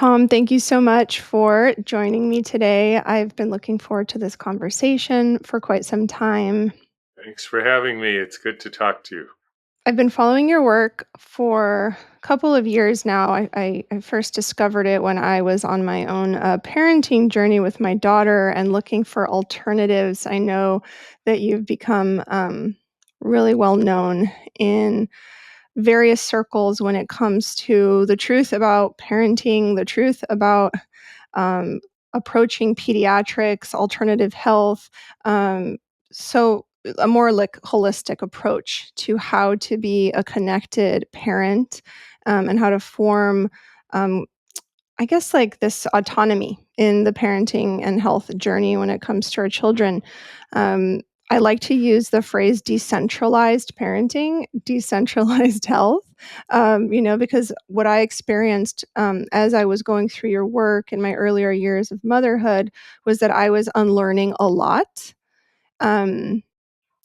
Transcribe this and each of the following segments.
Tom, thank you so much for joining me today. I've been looking forward to this conversation for quite some time. Thanks for having me. It's good to talk to you. I've been following your work for a couple of years now. I first discovered it when I was on my own parenting journey with my daughter and looking for alternatives. I know that you've become really well known in various circles when it comes to the truth about parenting, the truth about um, approaching pediatrics, alternative health. Um, so, a more like holistic approach to how to be a connected parent and how to form, um, I guess, like this autonomy in the parenting and health journey when it comes to our children. Um, I like to use the phrase decentralized parenting, decentralized health, because what I experienced as I was going through your work in my earlier years of motherhood was that I was unlearning a lot. Um,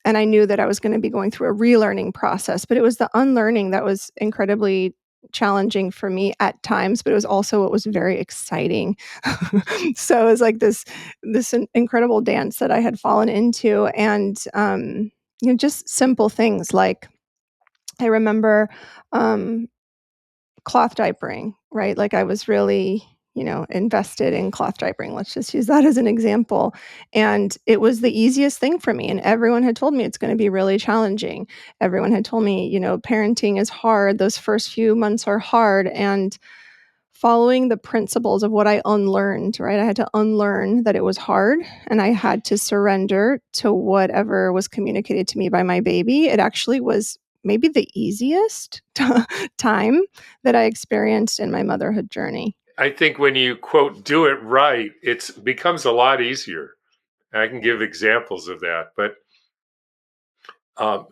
and I knew that I was going to be going through a relearning process, but it was the unlearning that was incredibly challenging for me at times, but it was also what was very exciting. So it was like this incredible dance that I had fallen into, and just simple things like I remember um, cloth diapering, right? Like I was really, invested in cloth diapering. Let's just use that as an example. And it was the easiest thing for me. And everyone had told me it's going to be really challenging. Everyone had told me, parenting is hard. Those first few months are hard. And following the principles of what I unlearned, right? I had to unlearn that it was hard and I had to surrender to whatever was communicated to me by my baby. It actually was maybe the easiest time that I experienced in my motherhood journey. I think when you quote do it right, it becomes a lot easier. And I can give examples of that, but um,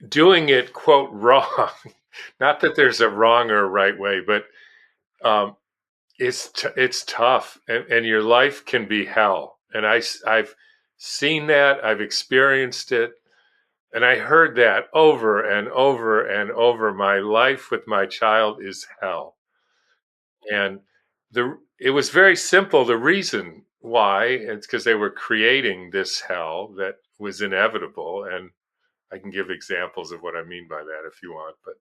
doing it quote wrong, not that there's a wrong or a right way, but um, it's tough, and your life can be hell. And I've seen that, I've experienced it, and I heard that over and over and over. My life with my child is hell. And it was very simple. The reason why, it's because they were creating this hell that was inevitable. And I can give examples of what I mean by that if you want. But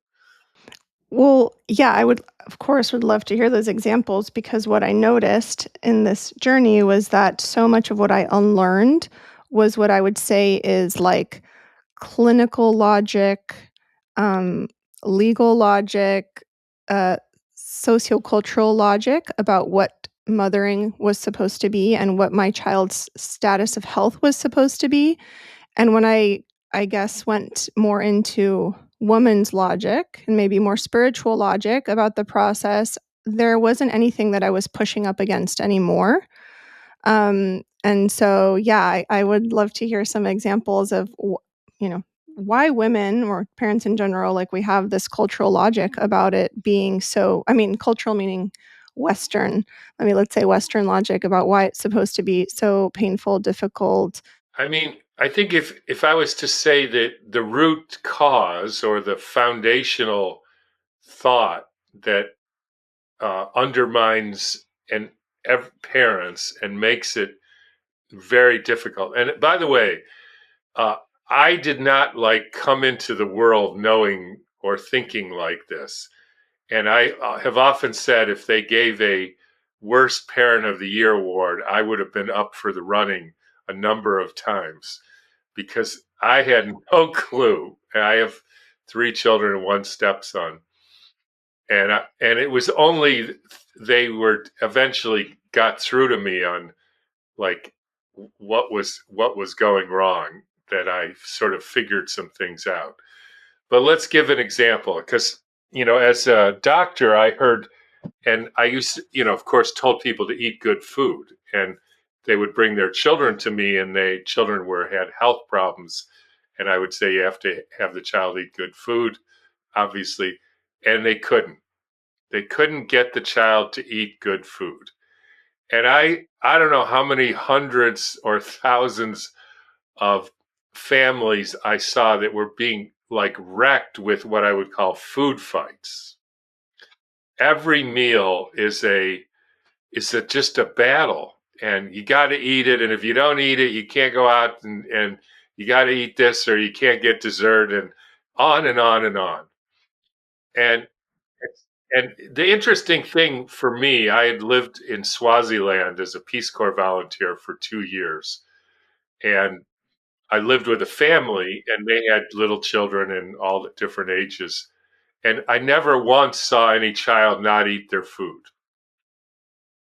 Well, yeah, I would, of course, would love to hear those examples because what I noticed in this journey was that so much of what I unlearned was what I would say is like clinical logic, um, legal logic, uh, sociocultural logic about what mothering was supposed to be and what my child's status of health was supposed to be. And when I guess, went more into woman's logic and maybe more spiritual logic about the process, there wasn't anything that I was pushing up against anymore. And so, yeah, I would love to hear some examples of, why women or parents in general, like we have this cultural logic about it being so, I mean, cultural meaning Western, let's say Western logic about why it's supposed to be so painful, difficult. I mean, I think if I was to say that the root cause or the foundational thought that undermines parents and makes it very difficult. And by the way, uh, I did not like come into the world knowing or thinking like this. And I have often said if they gave a worst parent of the year award, I would have been up for the running a number of times because I had no clue. I have three children and one stepson. And it was only they were eventually got through to me on like what was going wrong that I sort of figured some things out. But let's give an example because as a doctor I heard, and I used to, of course told people to eat good food, and they would bring their children to me and they children were had health problems, and I would say you have to have the child eat good food, obviously, and they couldn't get the child to eat good food. And I don't know how many hundreds or thousands of families I saw that were being like wrecked with what I would call food fights. every meal is just a battle, and you got to eat it. And if you don't eat it, you can't go out and you got to eat this, or you can't get dessert, and on and on and on. And and the interesting thing for me, I had lived in Swaziland as a Peace Corps volunteer for 2 years, and I lived with a family, and they had little children and all the different ages. And I never once saw any child not eat their food.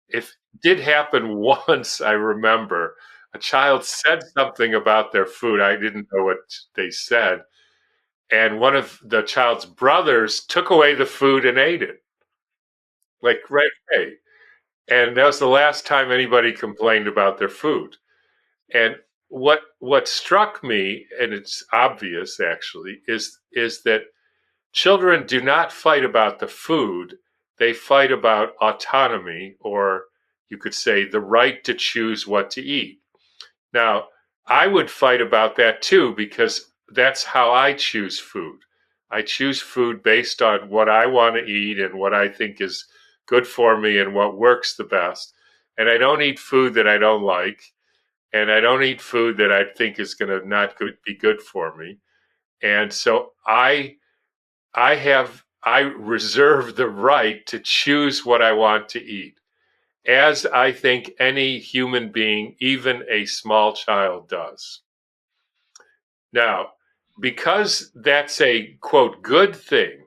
If it did happen once, I remember a child said something about their food. I didn't know what they said. And one of the child's brothers took away the food and ate it, like right away. And that was the last time anybody complained about their food. And what struck me, and it's obvious actually, is that children do not fight about the food, they fight about autonomy, or you could say the right to choose what to eat. Now, I would fight about that too, because that's how I choose food. I choose food based on what I want to eat and what I think is good for me and what works the best. And I don't eat food that I don't like, and I don't eat food that I think is going to not be good for me. And so I reserve the right to choose what I want to eat, as I think any human being, even a small child, does. Now, because that's a quote good thing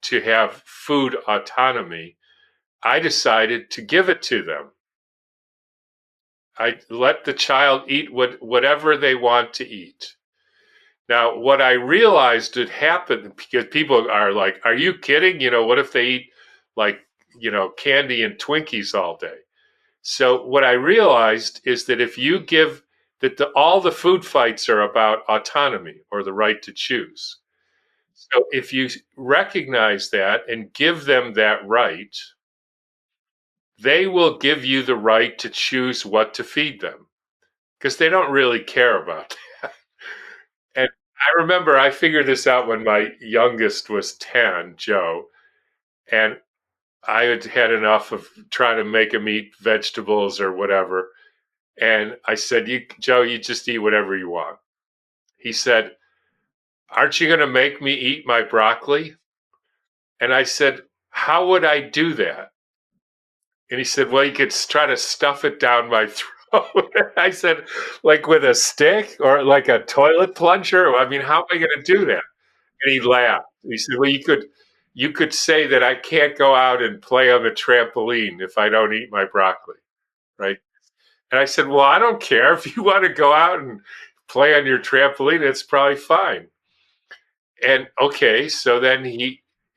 to have food autonomy, I decided to give it to them. I let the child eat whatever they want to eat. Now, what I realized had happened, because people are like, "Are you kidding? What if they eat like candy and Twinkies all day?" So what I realized is that if you give that all the food fights are about autonomy or the right to choose. So if you recognize that and give them that right, they will give you the right to choose what to feed them, because they don't really care about that. And I remember I figured this out when my youngest was 10, Joe, and I had had enough of trying to make him eat vegetables or whatever. And I said, Joe, you just eat whatever you want. He said, aren't you going to make me eat my broccoli? And I said, how would I do that? And he said, well, you could try to stuff it down my throat. I said, like with a stick or like a toilet plunger? I mean, how am I going to do that? And he laughed. He said, well, you could say that I can't go out and play on the trampoline if I don't eat my broccoli, right? And I said, well, I don't care. If you want to go out and play on your trampoline, it's probably fine. And okay, so then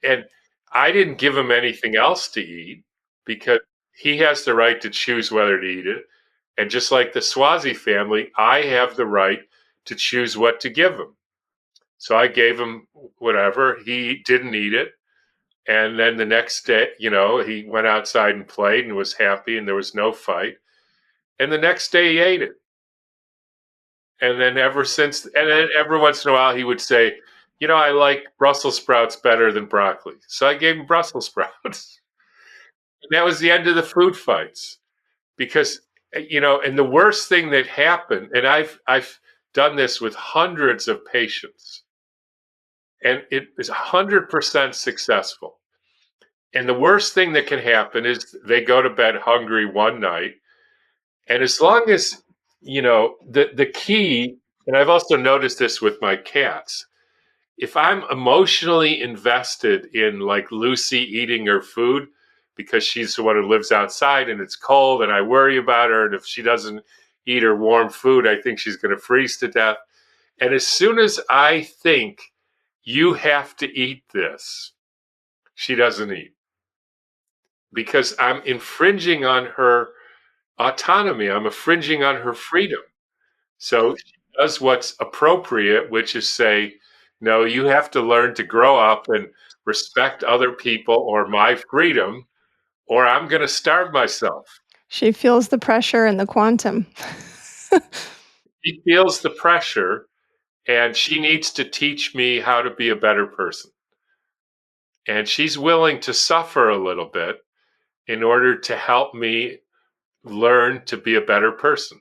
and I didn't give him anything else to eat, because he has the right to choose whether to eat it. And just like the Swazi family, I have the right to choose what to give him. So I gave him whatever. He didn't eat it. And then the next day, he went outside and played and was happy, and there was no fight. And the next day he ate it. And then ever since, and then every once in a while he would say, I like Brussels sprouts better than broccoli. So I gave him Brussels sprouts. And that was the end of the food fights. Because, and the worst thing that happened, and I've done this with hundreds of patients, and it is 100% successful. And the worst thing that can happen is they go to bed hungry one night. And as long as, the key, and I've also noticed this with my cats, if I'm emotionally invested in like Lucy eating her food, because she's the one who lives outside and it's cold and I worry about her, and if she doesn't eat her warm food, I think she's going to freeze to death. And as soon as I think you have to eat this, she doesn't eat, because I'm infringing on her autonomy. I'm infringing on her freedom. So she does what's appropriate, which is say, no, you have to learn to grow up and respect other people or my freedom, or I'm going to starve myself. She feels the pressure and the quantum. She feels the pressure, and she needs to teach me how to be a better person. and she's willing to suffer a little bit in order to help me learn to be a better person.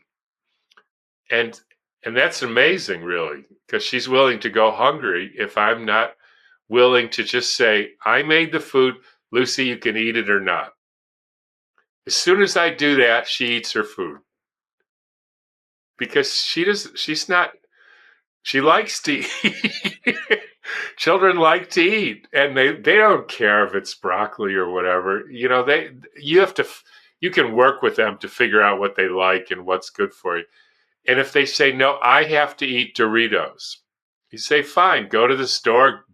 And that's amazing, really, because she's willing to go hungry if I'm not willing to just say, I made the food, Lucy, you can eat it or not. As soon as I do that, she eats her food because she's not, she likes to eat. Children like to eat, and they don't care if it's broccoli or whatever. You have to, you can work with them to figure out what they like and what's good for you. And if they say, no, I have to eat Doritos, you say, fine, go to the store,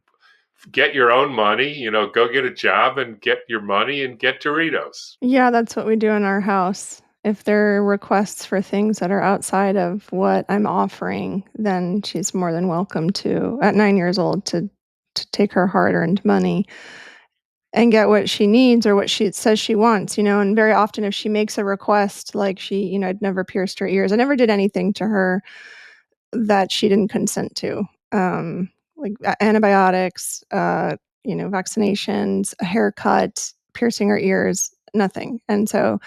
get your own money, go get a job and get your money and get Doritos. Yeah, that's what we do in our house. If there are requests for things that are outside of what I'm offering, then she's more than welcome to, at 9 years old, to take her hard-earned money and get what she needs or what she says she wants, and very often if she makes a request, like I'd never pierced her ears. I never did anything to her that she didn't consent to, like antibiotics, vaccinations, a haircut, piercing her ears, nothing. And so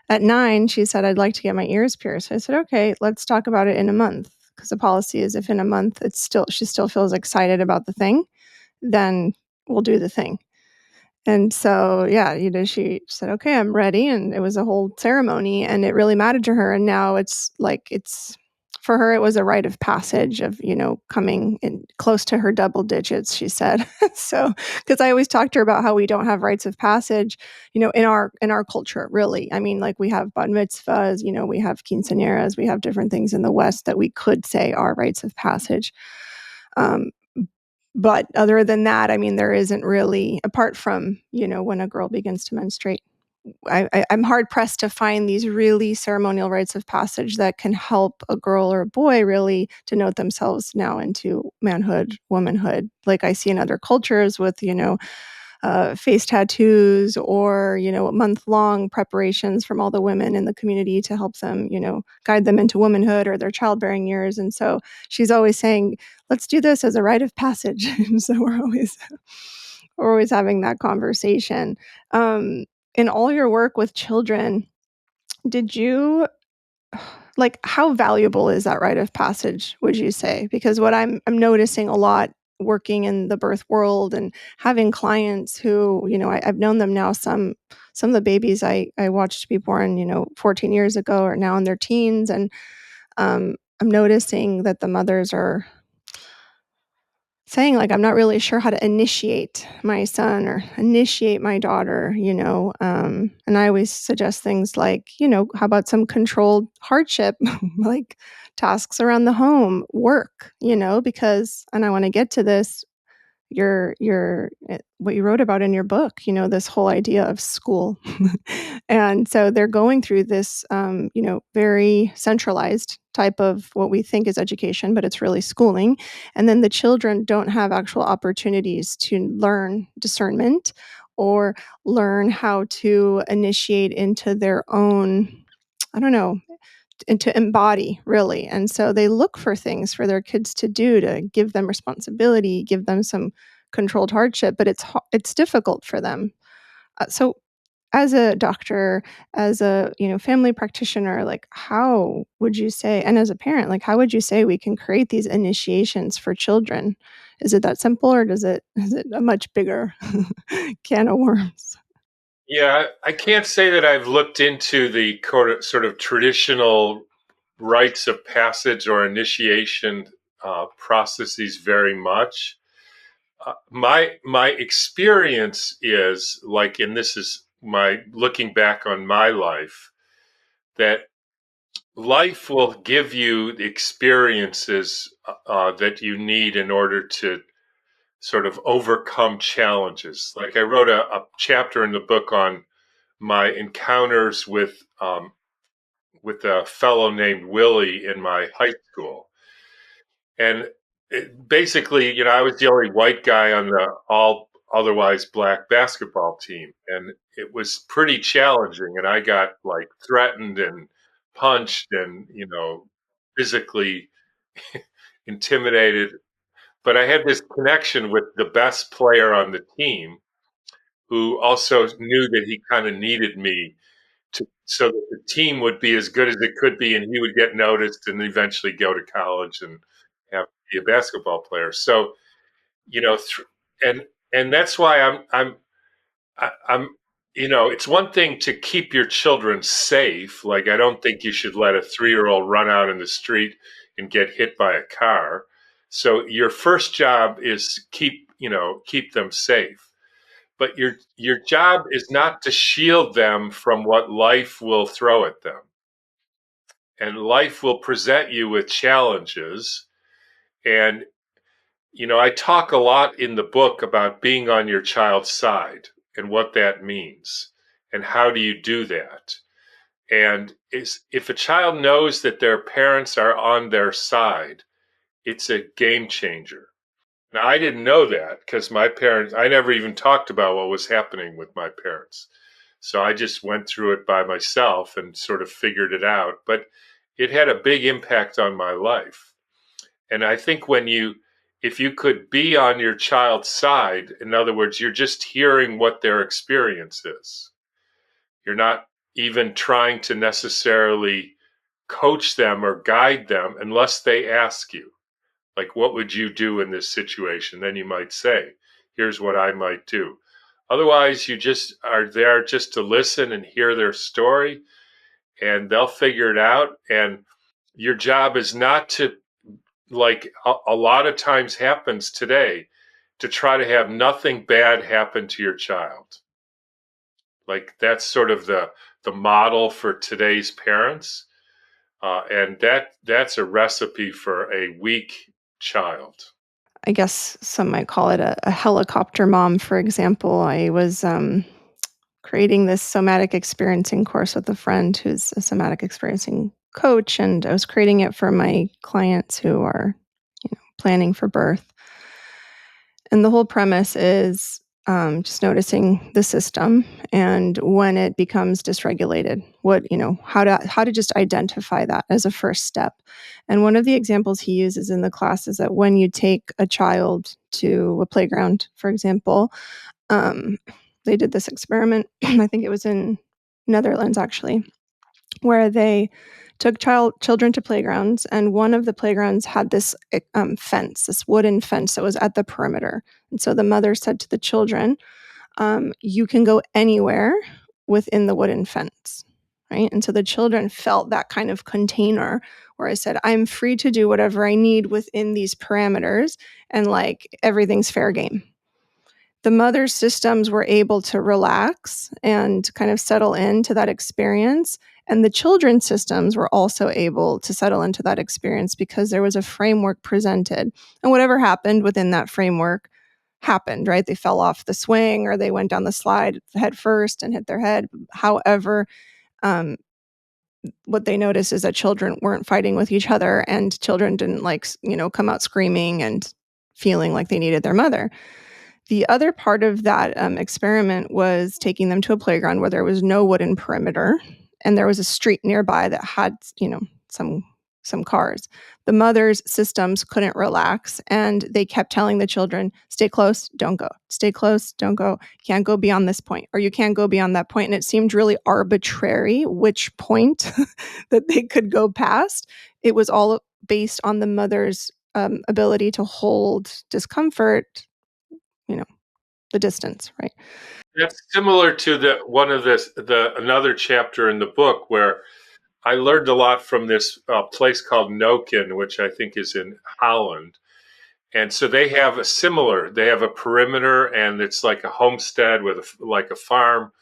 at 9, she said, I'd like to get my ears pierced. I said, okay, let's talk about it in a month. Because the policy is if in a month she still feels excited about the thing, then we'll do the thing. And so, yeah, she said, okay, I'm ready. And it was a whole ceremony and it really mattered to her. And now it's for her, it was a rite of passage of, coming in close to her double digits, she said. So, because I always talk to her about how we don't have rites of passage, in our culture, really. I mean, like we have bar mitzvahs, we have quinceañeras, we have different things in the West that we could say are rites of passage. Um, but other than that, I mean, there isn't really, apart from, when a girl begins to menstruate, I'm hard pressed to find these really ceremonial rites of passage that can help a girl or a boy really to note themselves now into manhood, womanhood, like I see in other cultures with, face tattoos or, month-long preparations from all the women in the community to help them, guide them into womanhood or their childbearing years. And so she's always saying, let's do this as a rite of passage. So we're always having that conversation. In all your work with children, did you like how valuable is that rite of passage, would you say? Because what I'm noticing a lot working in the birth world and having clients who, I've known them now, some of the babies I watched be born, 14 years ago are now in their teens. And I'm noticing that the mothers are saying, like, I'm not really sure how to initiate my son or initiate my daughter, and I always suggest things like, how about some controlled hardship, like tasks around the home, work, because, and I want to get to this, what you wrote about in your book, this whole idea of school. And so they're going through this, very centralized type of what we think is education, but it's really schooling. And then the children don't have actual opportunities to learn discernment or learn how to initiate into their own, I don't know, and to embody, really. And so they look for things for their kids to do to give them responsibility, give them some controlled hardship, but it's difficult for them. So as a doctor, as a, family practitioner, like how would you say, and as a parent, like how would you say we can create these initiations for children? Is it that simple or is it a much bigger can of worms? Yeah, I can't say that I've looked into the sort of traditional rites of passage or initiation processes very much. My experience is like, and this is my looking back on my life, that life will give you the experiences that you need in order to sort of overcome challenges. Like I wrote a chapter in the book on my encounters with a fellow named Willie in my high school. And basically, I was the only white guy on the all otherwise black basketball team. And it was pretty challenging. And I got like threatened and punched and, physically intimidated. But I had this connection with the best player on the team. who also knew that he kind of needed me so that the team would be as good as it could be, and he would get noticed and eventually go to college and have be a basketball player. So and that's why I'm it's one thing to keep your children safe. Like, I don't think you should let a 3-year-old run out in the street and get hit by a car. So your first job is keep them safe. But your job is not to shield them from what life will throw at them. And life will present you with challenges. And I talk a lot in the book about being on your child's side and what that means and how do you do that. And if a child knows that their parents are on their side, it's a game changer. Now, I didn't know that because I never even talked about what was happening with my parents. So I just went through it by myself and sort of figured it out. But it had a big impact on my life. And I think if you could be on your child's side, in other words, you're just hearing what their experience is. You're not even trying to necessarily coach them or guide them unless they ask you, like, what would you do in this situation? Then you might say, here's what I might do. Otherwise, you just are there just to listen and hear their story, and they'll figure it out. And your job is not to, like a lot of times happens today, to try to have nothing bad happen to your child. Like, that's sort of the model for today's parents, and that's a recipe for a weak child. I guess some might call it a helicopter mom, for example. I was creating this somatic experiencing course with a friend who's a somatic experiencing coach, and I was creating it for my clients who are planning for birth. And the whole premise is just noticing the system and when it becomes dysregulated, how to just identify that as a first step. And one of the examples he uses in the class is that when you take a child to a playground, for example, um, they did this experiment, I think it was in Netherlands actually, where they took children to playgrounds, and one of the playgrounds had this fence, this wooden fence that was at the perimeter. And so the mother said to the children, you can go anywhere within the wooden fence, right? And so the children felt that kind of container where I said, I'm free to do whatever I need within these parameters, and like everything's fair game. The mother's systems were able to relax and kind of settle into that experience. And the children's systems were also able to settle into that experience because there was a framework presented. And whatever happened within that framework happened, right? They fell off the swing or they went down the slide head first and hit their head. However, um, what they noticed is that children weren't fighting with each other, and children didn't come out screaming and feeling like they needed their mother. The other part of that experiment was taking them to a playground where there was no wooden perimeter, and there was a street nearby that had, some cars. The mother's systems couldn't relax, and they kept telling the children, "Stay close, don't go. Stay close, don't go. You can't go beyond this point, or you can't go beyond that point." And it seemed really arbitrary which point that they could go past. It was all based on the mother's ability to hold discomfort, you know, the distance, right? That's similar to the another chapter in the book where I learned a lot from this place called Noken, which I think is in Holland. And so they have a perimeter, and it's like a homestead with like a farm,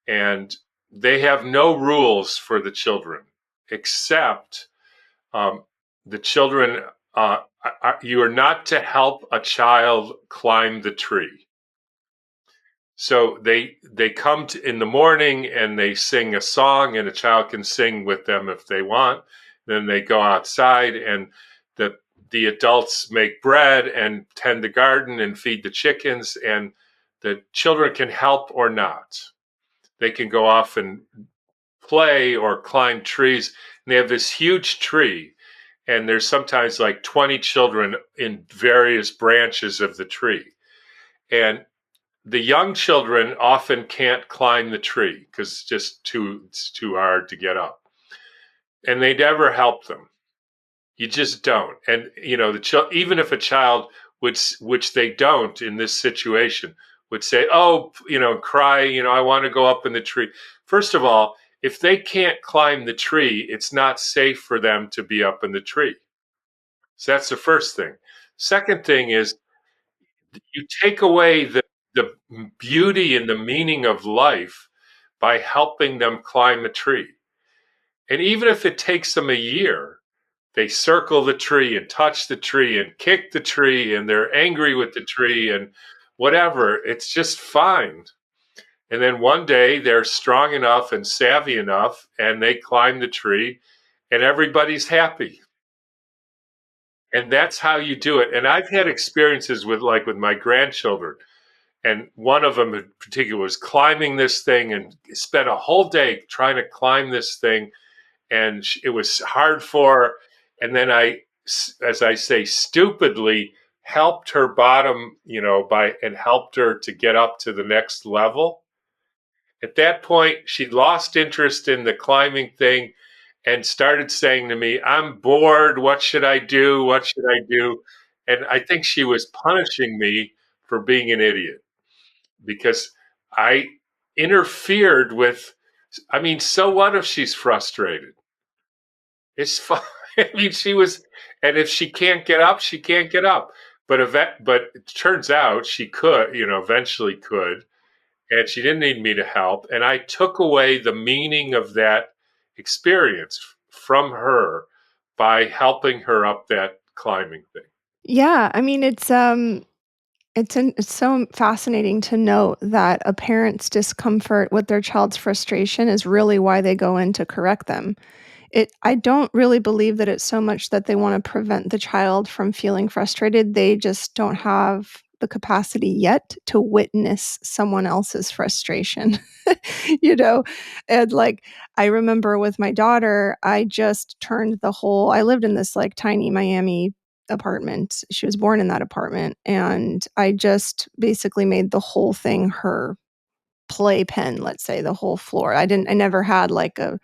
and they have no rules for the children except um, the children. You are not to help a child climb the tree. So they come in the morning and they sing a song, and a child can sing with them if they want. Then they go outside, and the adults make bread and tend the garden and feed the chickens, and the children can help or not. They can go off and play or climb trees. And they have this huge tree, and there's sometimes like 20 children in various branches of the tree. And the young children often can't climb the tree because it's too hard to get up, and they never help them. You just don't. And even if a child which they don't in this situation would say, "Oh, cry, I want to go up in the tree." First of all, if they can't climb the tree, it's not safe for them to be up in the tree. So that's the first thing. Second thing is you take away the beauty and the meaning of life by helping them climb a tree. And even if it takes them a year, they circle the tree and touch the tree and kick the tree and they're angry with the tree and whatever. It's just fine. And then one day they're strong enough and savvy enough and they climb the tree and everybody's happy. And that's how you do it. And I've had experiences with my grandchildren. And one of them in particular was climbing this thing and spent a whole day trying to climb this thing. And it was hard for her. And then as I say, stupidly helped her bottom, and helped her to get up to the next level. At that point, she lost interest in the climbing thing and started saying to me, "I'm bored. What should I do? What should I do?" And I think she was punishing me for being an idiot because I interfered with. I mean, so what if she's frustrated? It's fine. I mean, she was, and if she can't get up, she can't get up. But it turns out she could, eventually could, and she didn't need me to help. And I took away the meaning of that experience from her by helping her up that climbing thing. Yeah, I mean, it's so fascinating to note that a parent's discomfort with their child's frustration is really why they go in to correct them. I don't really believe that it's so much that they wanna prevent the child from feeling frustrated, they just don't have the capacity yet to witness someone else's frustration, you know? And, like, I remember with my daughter, I just turned the whole I lived in this, like, tiny Miami apartment. She was born in that apartment, and I just basically made the whole thing her playpen, let's say, the whole floor. I never had, like a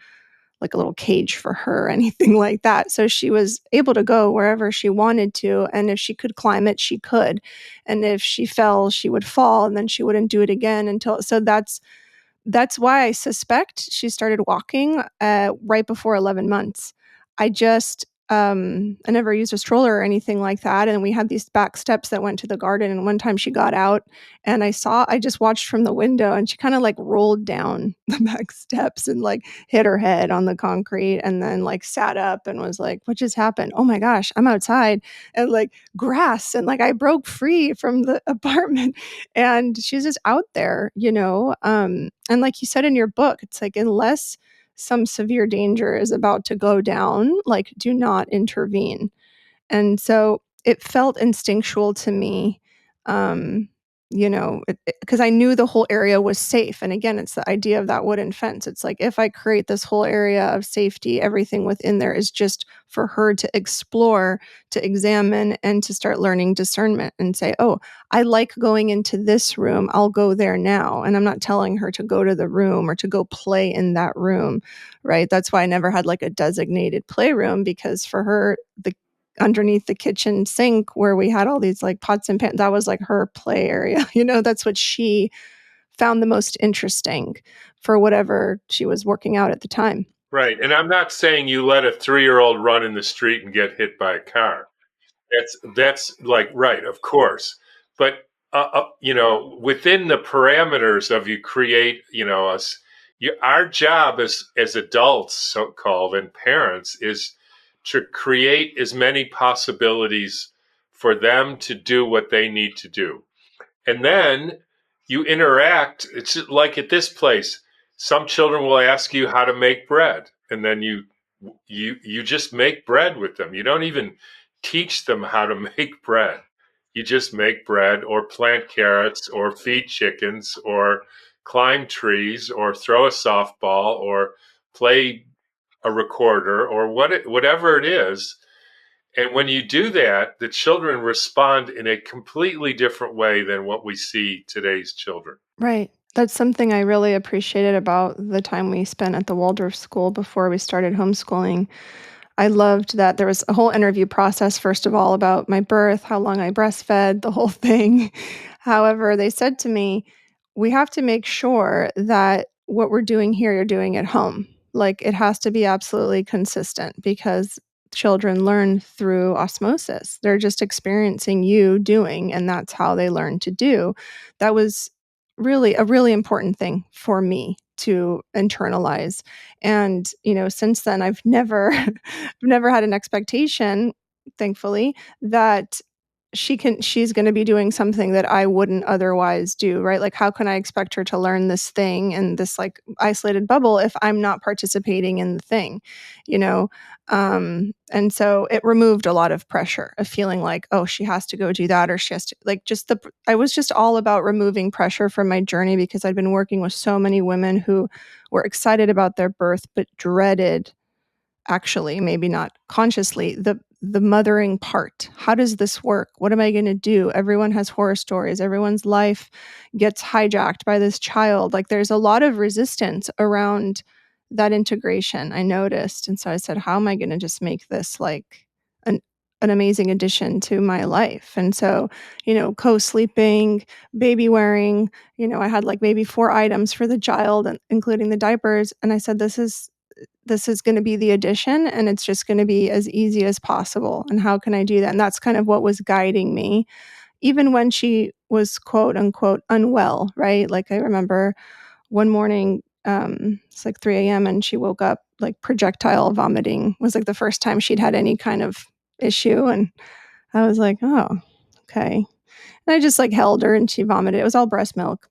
little cage for her or anything like that. So she was able to go wherever she wanted to, and if she could climb it, she could. And if she fell, she would fall, and then she wouldn't do it again until so that's why I suspect she started walking, right before 11 months. I never used a stroller or anything like that, and we had these back steps that went to the garden, and one time she got out, and I just watched from the window, and she kinda, like, rolled down the back steps and, like, hit her head on the concrete and then, like, sat up and was like, "What just happened? Oh my gosh, I'm outside," and, like, grass, and, like, I broke free from the apartment, and she's just out there, and like you said in your book, it's like unless some severe danger is about to go down, like, do not intervene. And so it felt instinctual to me, um, because I knew the whole area was safe. And again, it's the idea of that wooden fence. It's like if I create this whole area of safety, everything within there is just for her to explore, to examine, and to start learning discernment and say, oh, I like going into this room. I'll go there now. And I'm not telling her to go to the room or to go play in that room, right? That's why I never had like a designated playroom because for her, the underneath the kitchen sink where we had all these like pots and pans. That was like her play area. That's what she found the most interesting for whatever she was working out at the time. Right. And I'm not saying you let a 3-year-old run in the street and get hit by a car. That's like right, of course. But within the parameters of you create, us, our job as adults, so called, and parents is to create as many possibilities for them to do what they need to do. And then you interact. It's like at this place, some children will ask you how to make bread, and then you just make bread with them. You don't even teach them how to make bread. You just make bread or plant carrots or feed chickens or climb trees or throw a softball or play a recorder or whatever it is. And when you do that, the children respond in a completely different way than what we see today's children. Right. That's something I really appreciated about the time we spent at the Waldorf school before we started homeschooling. I loved that there was a whole interview process, first of all, about my birth, how long I breastfed, the whole thing. However, they said to me, we have to make sure that what we're doing here, you're doing at home. Like it has to be absolutely consistent because children learn through osmosis. They're just experiencing you doing, and that's how they learn to do. That was really a really important thing for me to internalize. And, since then I've never I've never had an expectation, thankfully, that she's going to be doing something that I wouldn't otherwise do, right? Like how can I expect her to learn this thing in this like isolated bubble if I'm not participating in the thing, you know? And so it removed a lot of pressure of feeling like, oh, she has to go do that, or she has to like I was just all about removing pressure from my journey because I'd been working with so many women who were excited about their birth but dreaded, actually, maybe not consciously, the mothering part. How does this work? What am I going to do? Everyone has horror stories. Everyone's life gets hijacked by this child. Like there's a lot of resistance around that integration, I noticed. And so I said, how am I going to just make this like an amazing addition to my life? And so, co-sleeping, baby wearing, I had like maybe 4 items for the child, including the diapers. And I said, this is going to be the addition, and it's just going to be as easy as possible. And how can I do that? And that's kind of what was guiding me, even when she was quote unquote unwell, right? Like I remember one morning, it's like 3 a.m. and she woke up like projectile vomiting. It was like the first time she'd had any kind of issue. And I was like, oh, okay. And I just like held her and she vomited. It was all breast milk.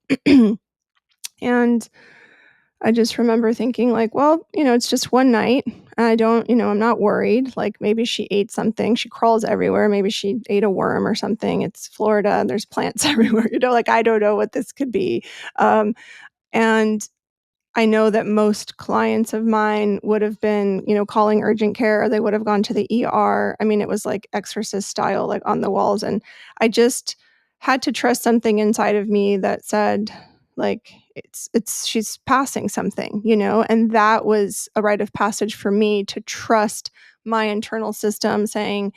And I just remember thinking like, well, it's just one night. I don't, I'm not worried. Like maybe she ate something. She crawls everywhere. Maybe she ate a worm or something. It's Florida and there's plants everywhere. Like I don't know what this could be. And I know that most clients of mine would have been, calling urgent care, or they would have gone to the ER. I mean, it was like exorcist style, like on the walls. And I just had to trust something inside of me that said, like, she's passing something, and that was a rite of passage for me to trust my internal system saying,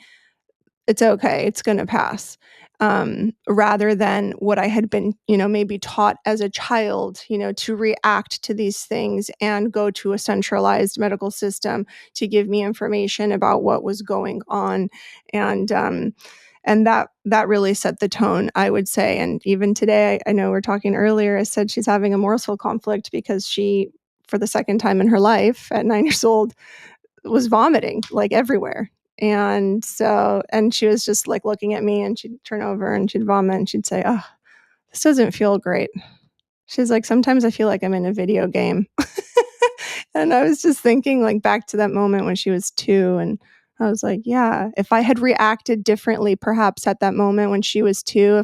it's okay, it's going to pass. Rather than what I had been, maybe taught as a child, to react to these things and go to a centralized medical system to give me information about what was going on. And that really set the tone, I would say. And even today, I know we're talking earlier, I said she's having a morsel conflict because she, for the second time in her life at 9 years old, was vomiting like everywhere. And she was just like looking at me, and she'd turn over and she'd vomit and she'd say, oh, this doesn't feel great. She's like, sometimes I feel like I'm in a video game. And I was just thinking like back to that moment when she was 2. And I was like, yeah, if I had reacted differently, perhaps at that moment when she was 2,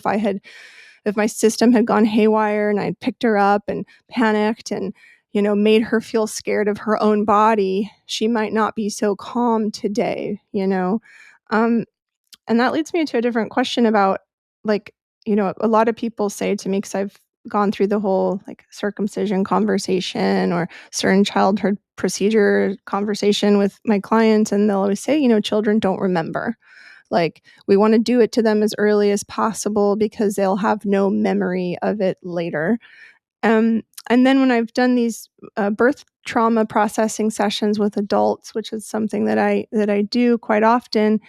if my system had gone haywire and I'd picked her up and panicked and, made her feel scared of her own body, she might not be so calm today. Um, and that leads me to a different question about, like, a lot of people say to me, because I've gone through the whole like circumcision conversation or certain childhood procedure conversation with my clients, and they'll always say, children don't remember. Like, we want to do it to them as early as possible because they'll have no memory of it later. And then when I've done these birth trauma processing sessions with adults, which is something that I do quite often,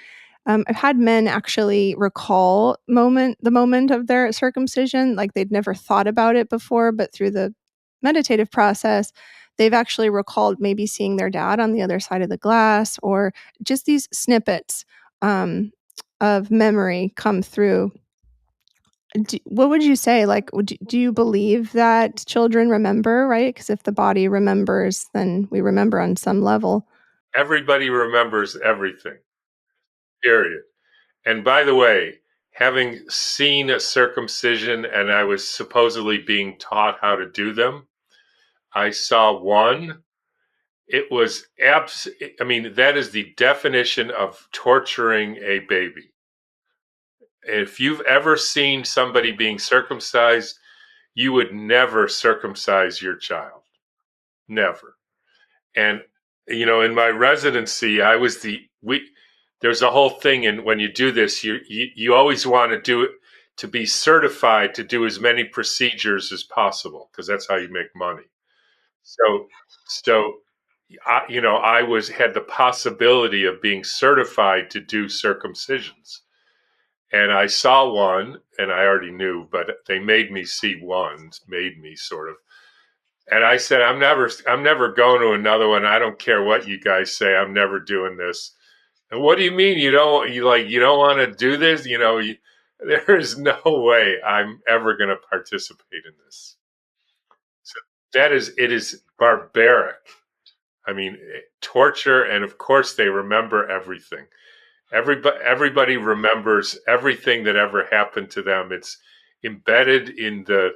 I've had men actually recall the moment of their circumcision, like they'd never thought about it before, but through the meditative process, they've actually recalled maybe seeing their dad on the other side of the glass, or just these snippets um, of memory come through. What would you say? Like, do you believe that children remember, right? Because if the body remembers, then we remember on some level. Everybody remembers everything, period. And by the way, having seen a circumcision and I was supposedly being taught how to do them, I saw one It was I mean, that is the definition of torturing a baby. If you've ever seen somebody being circumcised, you would never circumcise your child. Never. And in my residency, I was the we there's a whole thing, and when you do this, you always want to do it to be certified to do as many procedures as possible because that's how you make money. So so I was had the possibility of being certified to do circumcisions. And I saw one, and I already knew, but they made me see one, made me sort of. And I said, I'm never going to another one. I don't care what you guys say. I'm never doing this. And what do you mean you don't want to do this? There is no way I'm ever going to participate in this. So it is barbaric. I mean, torture, and of course they remember everything. Everybody remembers everything that ever happened to them. It's embedded in the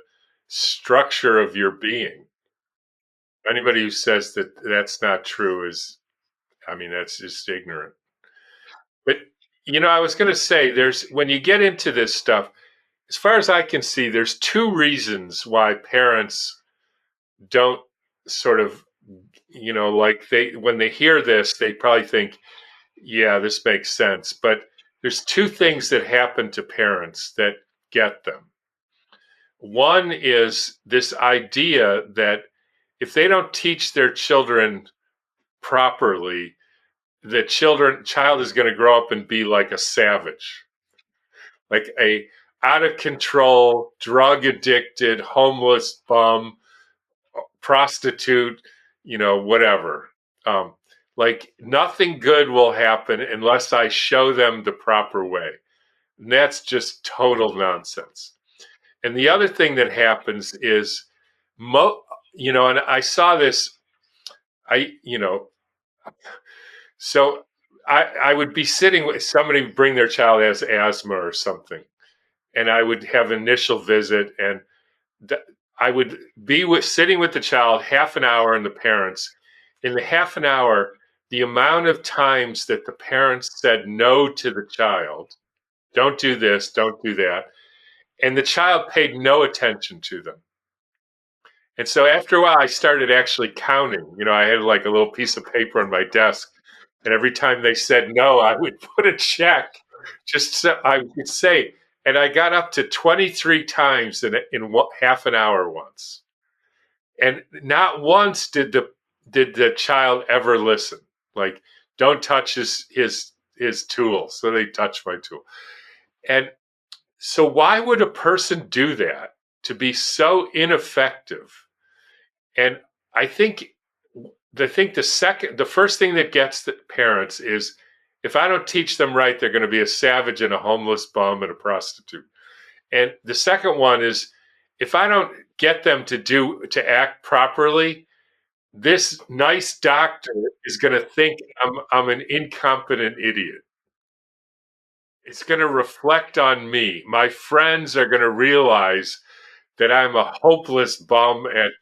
structure of your being. Anybody who says that that's not true I mean, that's just ignorant. But I was going to say, there's when you get into this stuff, as far as I can see, there's two reasons why parents don't sort of, like they when they hear this, they probably think, yeah, this makes sense. But there's two things that happen to parents that get them. One is this idea that if they don't teach their children properly, the child is going to grow up and be like a savage, like a out of control, drug addicted, homeless bum, prostitute, whatever. Um, like nothing good will happen unless I show them the proper way. And that's just total nonsense. And the other thing that happens is, and I saw this, I, you know, so I would be sitting with somebody would bring their child has asthma or something, and I would have an initial visit, and th- I would be sitting with the child half an hour and the parents. In the half an hour, the amount of times that the parents said no to the child, don't do this, don't do that, and the child paid no attention to them. And so after a while, I started actually counting. I had like a little piece of paper on my desk, and every time they said no, I would put a check just so I could say. And I got up to 23 times in half an hour once. And not once did the child ever listen. Like, don't touch his tool. So they touched my tool. And so why would a person do that to be so ineffective? And I think the first thing that gets the parents is if I don't teach them right, they're going to be a savage and a homeless bum and a prostitute. And the second one is if I don't get them to act properly, this nice doctor is going to think I'm an incompetent idiot. It's going to reflect on me. My friends are going to realize that I'm a hopeless bum at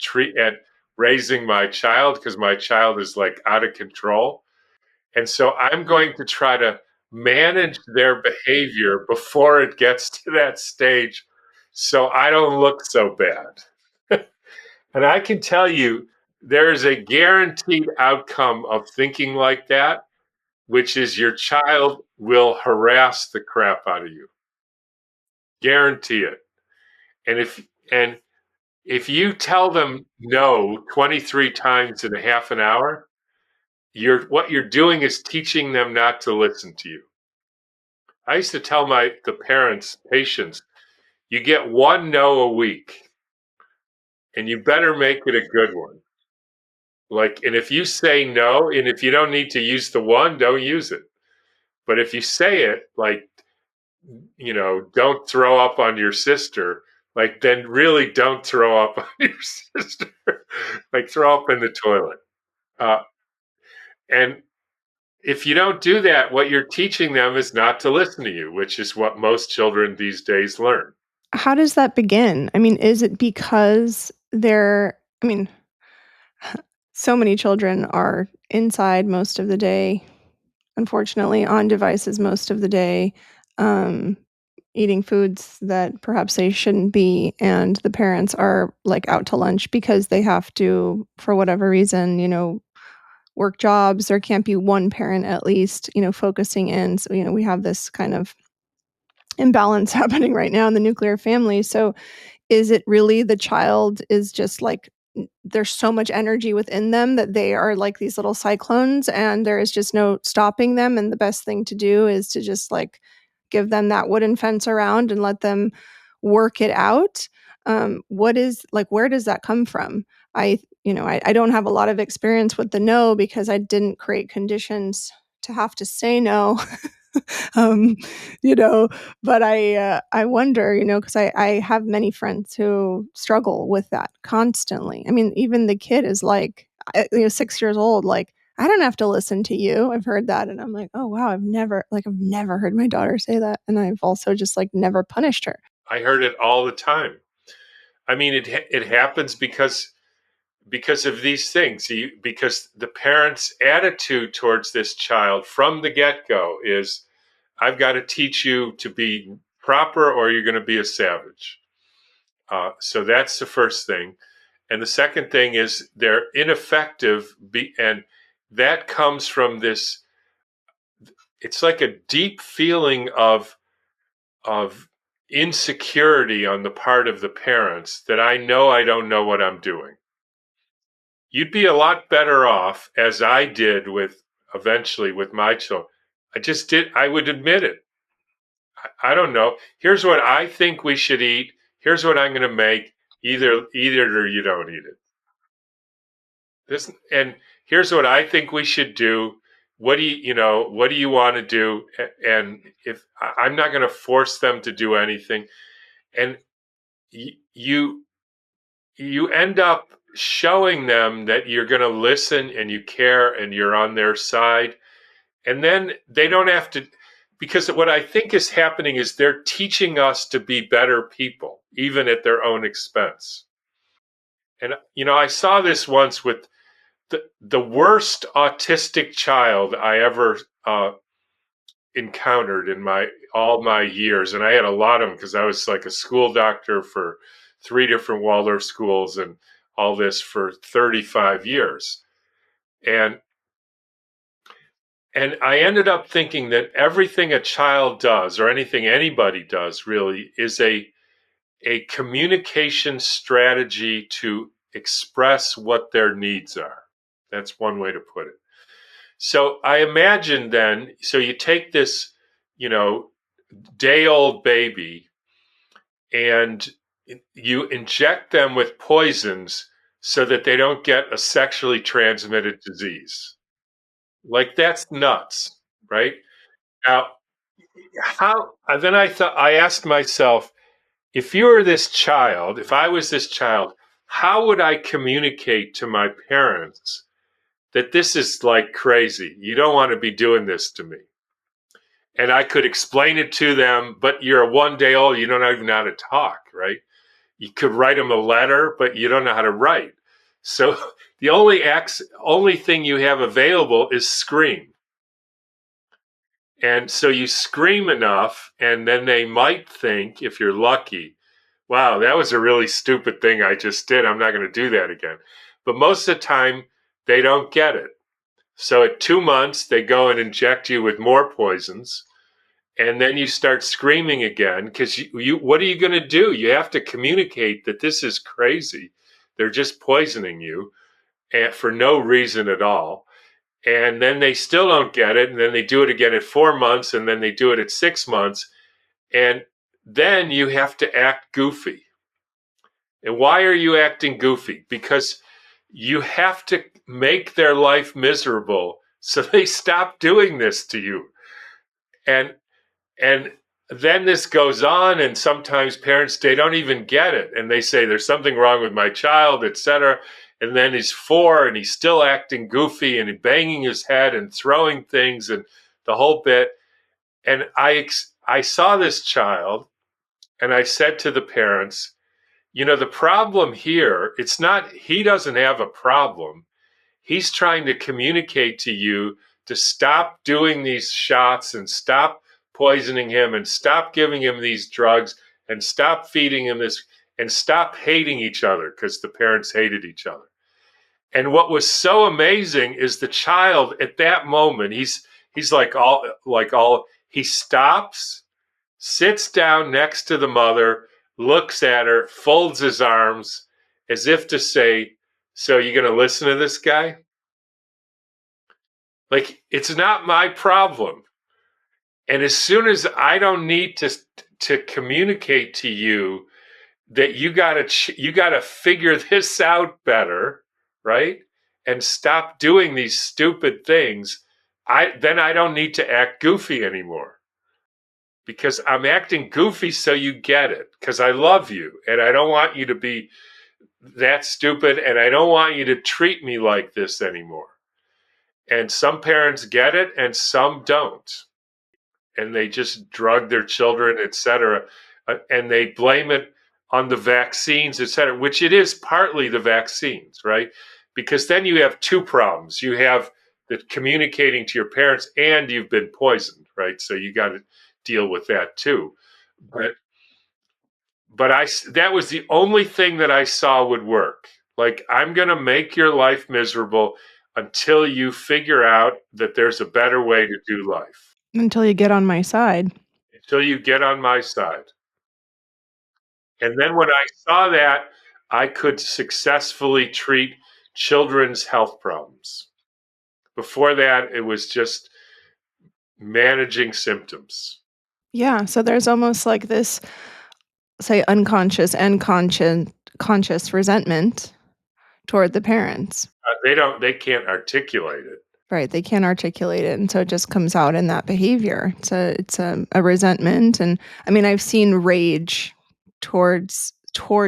raising my child because my child is like out of control. And so I'm going to try to manage their behavior before it gets to that stage so I don't look so bad. And I can tell you there's a guaranteed outcome of thinking like that, which is your child will harass the crap out of you. Guarantee it. And if you tell them no 23 times in a half an hour, what you're doing is teaching them not to listen to you. I used to tell the parents, patients, you get one no a week, and you better make it a good one. Like, and if you say no, and if you don't need to use the one, don't use it. But if you say it, like, don't throw up on your sister, like, then really don't throw up on your sister. Like, throw up in the toilet. Uh, and if you don't do that, what you're teaching them is not to listen to you, which is what most children these days learn. How does that begin? I mean, is it because they're I mean, So many children are inside most of the day, unfortunately, on devices most of the day, um, eating foods that perhaps they shouldn't be, and the parents are, like, out to lunch because they have to, for whatever reason, work jobs. There can't be one parent at least, focusing in, so, we have this kind of imbalance happening right now in the nuclear family. So is it really the child is just like there's so much energy within them that they are like these little cyclones and there is just no stopping them, and the best thing to do is to just like give them that wooden fence around and let them work it out? What is like where does that come from? I don't have a lot of experience with the no because I didn't create conditions to have to say no. um, you know, but I wonder, because I have many friends who struggle with that constantly. I mean, even the kid is like, 6 years old, like, I don't have to listen to you. I've heard that, and I'm like, oh wow, I've never heard my daughter say that, and I've also just like never punished her. I heard it all the time. I mean, it happens because of these things. Because the parent's attitude towards this child from the get-go is, I've got to teach you to be proper or you're going to be a savage. So that's the first thing. And the second thing is they're ineffective. And that comes from this, it's like a deep feeling of insecurity on the part of the parents that I know I don't know what I'm doing. You'd be a lot better off, as I did with eventually with my children. I would admit it. I don't know. Here's what I think we should eat. Here's what I'm going to make. Either eat it or you don't eat it. And here's what I think we should do. What do you want to do? And if I'm not going to force them to do anything, and you you end up showing them that you're going to listen and you care and you're on their side, and then they don't have to, because what I think is happening is they're teaching us to be better people even at their own expense. And I saw this once with the worst autistic child I ever encountered in my all my years, and I had a lot of them because I was like a school doctor for 3 different Waldorf schools and all this for 35 years. And I ended up thinking that everything a child does, or anything anybody does really, is a communication strategy to express what their needs are. That's one way to put it. So I imagine then, so you take this, you know, day old baby and you inject them with poisons so that they don't get a sexually transmitted disease. Like, that's nuts, right? Now, then I asked myself, if I was this child, how would I communicate to my parents that this is like crazy? You don't want to be doing this to me. And I could explain it to them, but you're a 1 day old, you don't even know how to talk, right? You could write them a letter, but you don't know how to write. So the only thing you have available is scream. And so you scream enough, and then they might think, if you're lucky, wow, that was a really stupid thing I just did. I'm not going to do that again. But most of the time, they don't get it. So at 2 months, they go and inject you with more poisons. And then you start screaming again because what are you going to do? You have to communicate that this is crazy. They're just poisoning you for no reason at all. And then they still don't get it. And then they do it again at 4 months. And then they do it at 6 months. And then you have to act goofy. And why are you acting goofy? Because you have to make their life miserable so they stop doing this to you. And and then this goes on, and sometimes parents, they don't even get it, and they say there's something wrong with my child, etc. And then he's 4 and he's still acting goofy and banging his head and throwing things and the whole bit. And I saw this child, and I said to the parents, the problem here, it's not he doesn't have a problem. He's trying to communicate to you to stop doing these shots and stop poisoning him and stop giving him these drugs and stop feeding him this and stop hating each other, because the parents hated each other. And what was so amazing is the child at that moment, he's like all he stops, sits down next to the mother, looks at her, folds his arms as if to say, "So you're going to listen to this guy?" Like, it's not my problem. And as soon as I don't need to communicate to you that you got to figure this out better, right? And stop doing these stupid things, I don't need to act goofy anymore, because I'm acting goofy so you get it, because I love you and I don't want you to be that stupid and I don't want you to treat me like this anymore. And some parents get it and some don't. And they just drug their children, etc. And they blame it on the vaccines, etc., which it is partly the vaccines, right? Because then you have two problems. You have the communicating to your parents and you've been poisoned, right? So you got to deal with that too. But that was the only thing that I saw would work. Like, I'm going to make your life miserable until you figure out that there's a better way to do life. Until you get on my side. Until you get on my side. And then when I saw that, I could successfully treat children's health problems. Before that, it was just managing symptoms. Yeah, so there's almost like this, say, unconscious and conscious resentment toward the parents. They can't articulate it. Right, they can't articulate it, and so it just comes out in that behavior. It's a resentment, and I mean, I've seen rage towards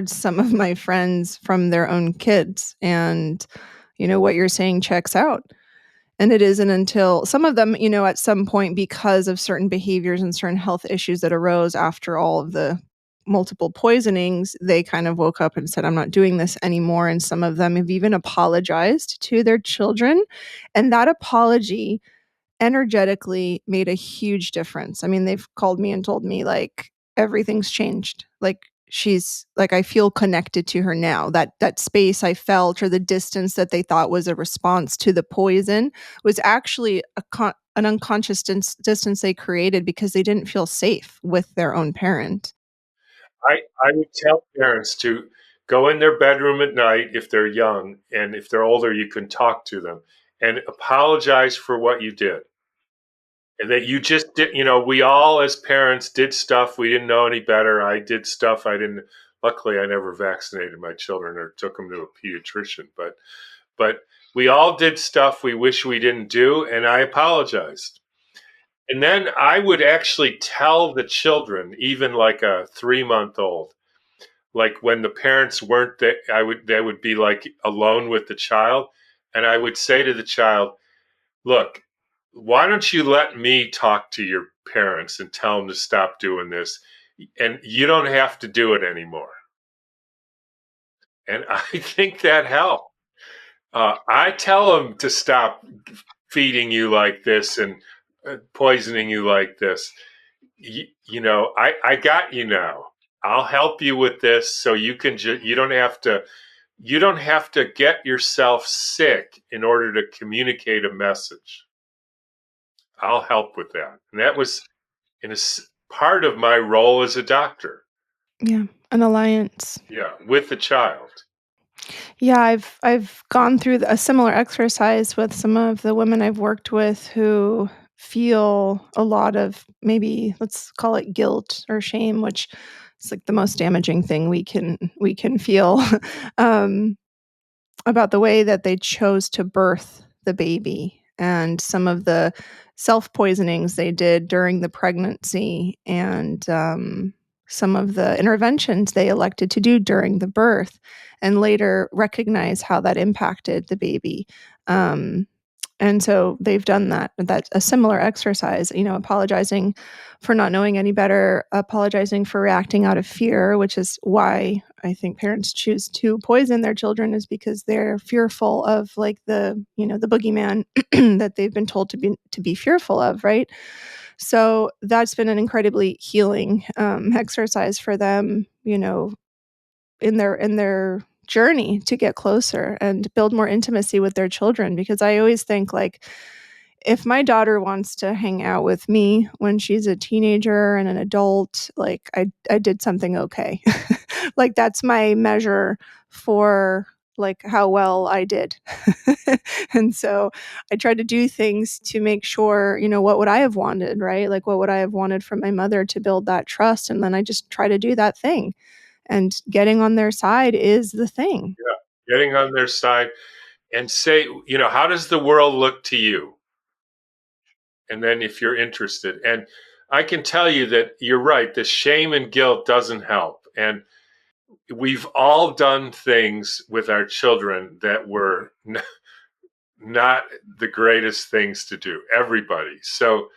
some of my friends from their own kids, and, what you're saying checks out. And it isn't until some of them, at some point, because of certain behaviors and certain health issues that arose after all of the multiple poisonings, they kind of woke up and said, I'm not doing this anymore. And some of them have even apologized to their children. And that apology energetically made a huge difference. I mean, they've called me and told me, like, everything's changed. Like, she's like, I feel connected to her now. That space I felt, or the distance that they thought was a response to the poison, was actually an unconscious distance they created because they didn't feel safe with their own parent. I would tell parents to go in their bedroom at night if they're young, and if they're older, you can talk to them and apologize for what you did. And that you just did, we all as parents did stuff we didn't know any better. I did stuff I didn't, luckily I never vaccinated my children or took them to a pediatrician, but we all did stuff we wish we didn't do, and I apologized. And then I would actually tell the children, even like a 3-month old, like when the parents weren't there, they would be like alone with the child, and I would say to the child, "Look, why don't you let me talk to your parents and tell them to stop doing this, and you don't have to do it anymore." And I think that helped. I tell them to stop feeding you like this and poisoning you like this. I got you now. I'll help you with this, so you can you don't have to get yourself sick in order to communicate a message. I'll help with that. And that was in part of my role as a doctor. Yeah, an alliance. Yeah, with the child. Yeah, I've gone through a similar exercise with some of the women I've worked with who feel a lot of, maybe let's call it guilt or shame, which is like the most damaging thing we can feel, um, about the way that they chose to birth the baby, and some of the self poisonings they did during the pregnancy, and some of the interventions they elected to do during the birth, and later recognize how that impacted the baby. Um, And so they've done that. That's a similar exercise, apologizing for not knowing any better, apologizing for reacting out of fear, which is why I think parents choose to poison their children, is because they're fearful of like the boogeyman that they've been told to be fearful of, right? So that's been an incredibly healing exercise for them, in their journey to get closer and build more intimacy with their children. Because I always think, like, if my daughter wants to hang out with me when she's a teenager and an adult, like, I did something okay. Like, that's my measure for, like, how well I did. And so I try to do things to make sure, what would I have wanted, right? Like, what would I have wanted from my mother to build that trust? And then I just try to do that thing. And getting on their side is the thing. Yeah. Getting on their side and say, how does the world look to you? And then if you're interested. And I can tell you that you're right. The shame and guilt doesn't help. And we've all done things with our children that were not the greatest things to do. Everybody. So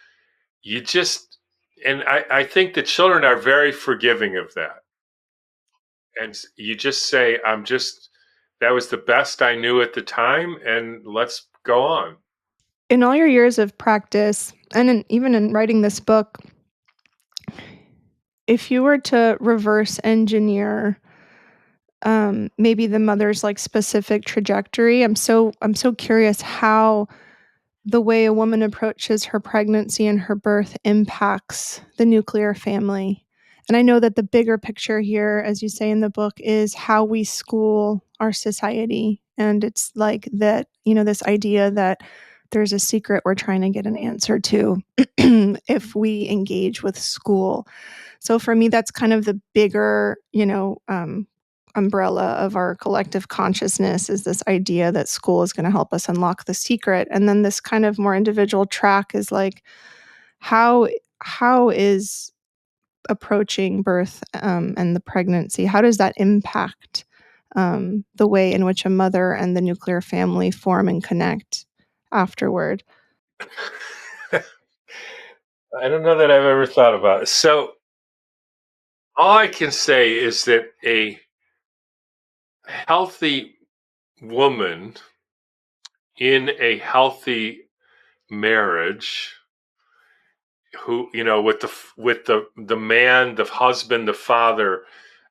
you just, and I think the children are very forgiving of that. And you just say, that was the best I knew at the time, and let's go on. In all your years of practice, and even in writing this book, if you were to reverse engineer maybe the mother's like specific trajectory, I'm so curious how the way a woman approaches her pregnancy and her birth impacts the nuclear family. And I know that the bigger picture here, as you say in the book, is how we school our society. And it's like that, this idea that there's a secret we're trying to get an answer to if we engage with school. So for me, that's kind of the bigger, umbrella of our collective consciousness, is this idea that school is going to help us unlock the secret. And then this kind of more individual track is like, how is approaching birth and the pregnancy, how does that impact the way in which a mother and the nuclear family form and connect afterward? I don't know that I've ever thought about it. So all I can say is that a healthy woman in a healthy marriage, who, with the man, the husband, the father,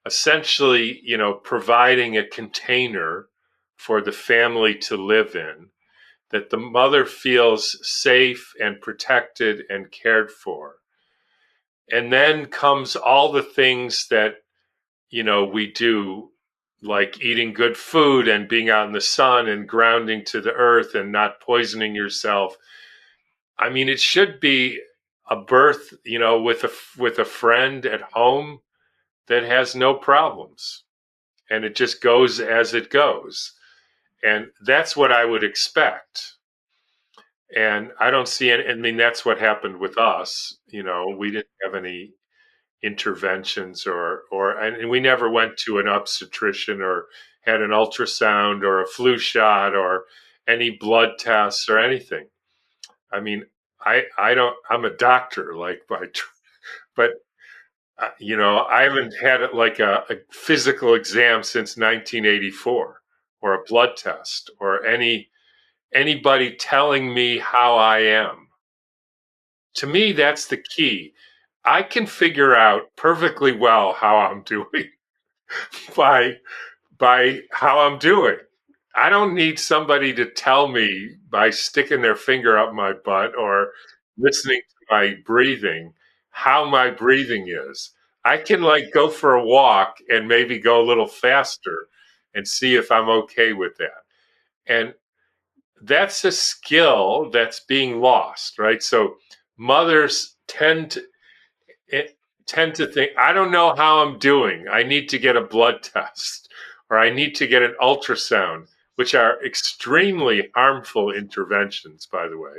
essentially, providing a container for the family to live in, that the mother feels safe and protected and cared for. And then comes all the things that, we do, like eating good food and being out in the sun and grounding to the earth and not poisoning yourself. I mean, it should be a birth, with a friend at home that has no problems, and it just goes as it goes. And that's what I would expect. And I don't see any, I mean, that's what happened with us. We didn't have any interventions, and we never went to an obstetrician or had an ultrasound or a flu shot or any blood tests or anything. I mean, I don't, I'm a doctor, like, but I haven't had it like a physical exam since 1984, or a blood test, or anybody telling me how I am. To me, that's the key. I can figure out perfectly well how I'm doing by how I'm doing. I don't need somebody to tell me by sticking their finger up my butt or listening to my breathing how my breathing is. I can, like, go for a walk and maybe go a little faster and see if I'm okay with that. And that's a skill that's being lost, right? So mothers tend to think, I don't know how I'm doing. I need to get a blood test, or I need to get an ultrasound, which are extremely harmful interventions, by the way.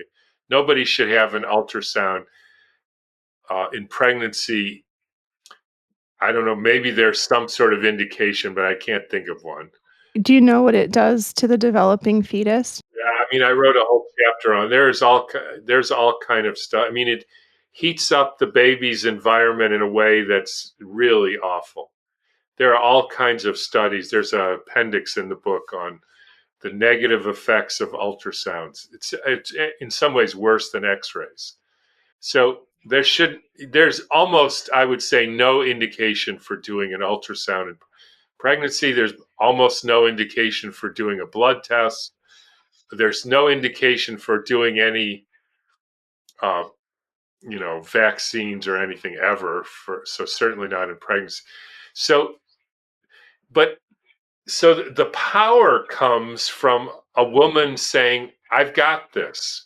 Nobody should have an ultrasound in pregnancy. I don't know. Maybe there's some sort of indication, but I can't think of one. Do you know what it does to the developing fetus? mean, I wrote a whole chapter on there's all kind of stuff. I mean, it heats up the baby's environment in a way that's really awful. There are all kinds of studies. There's an appendix in the book on the negative effects of ultrasounds. It's in some ways worse than X-rays. So there's almost, I would say, no indication for doing an ultrasound in pregnancy. There's almost no indication for doing a blood test. There's no indication for doing any, uh, vaccines or anything ever. So certainly not in pregnancy. So, but so the power comes from a woman saying, "I've got this."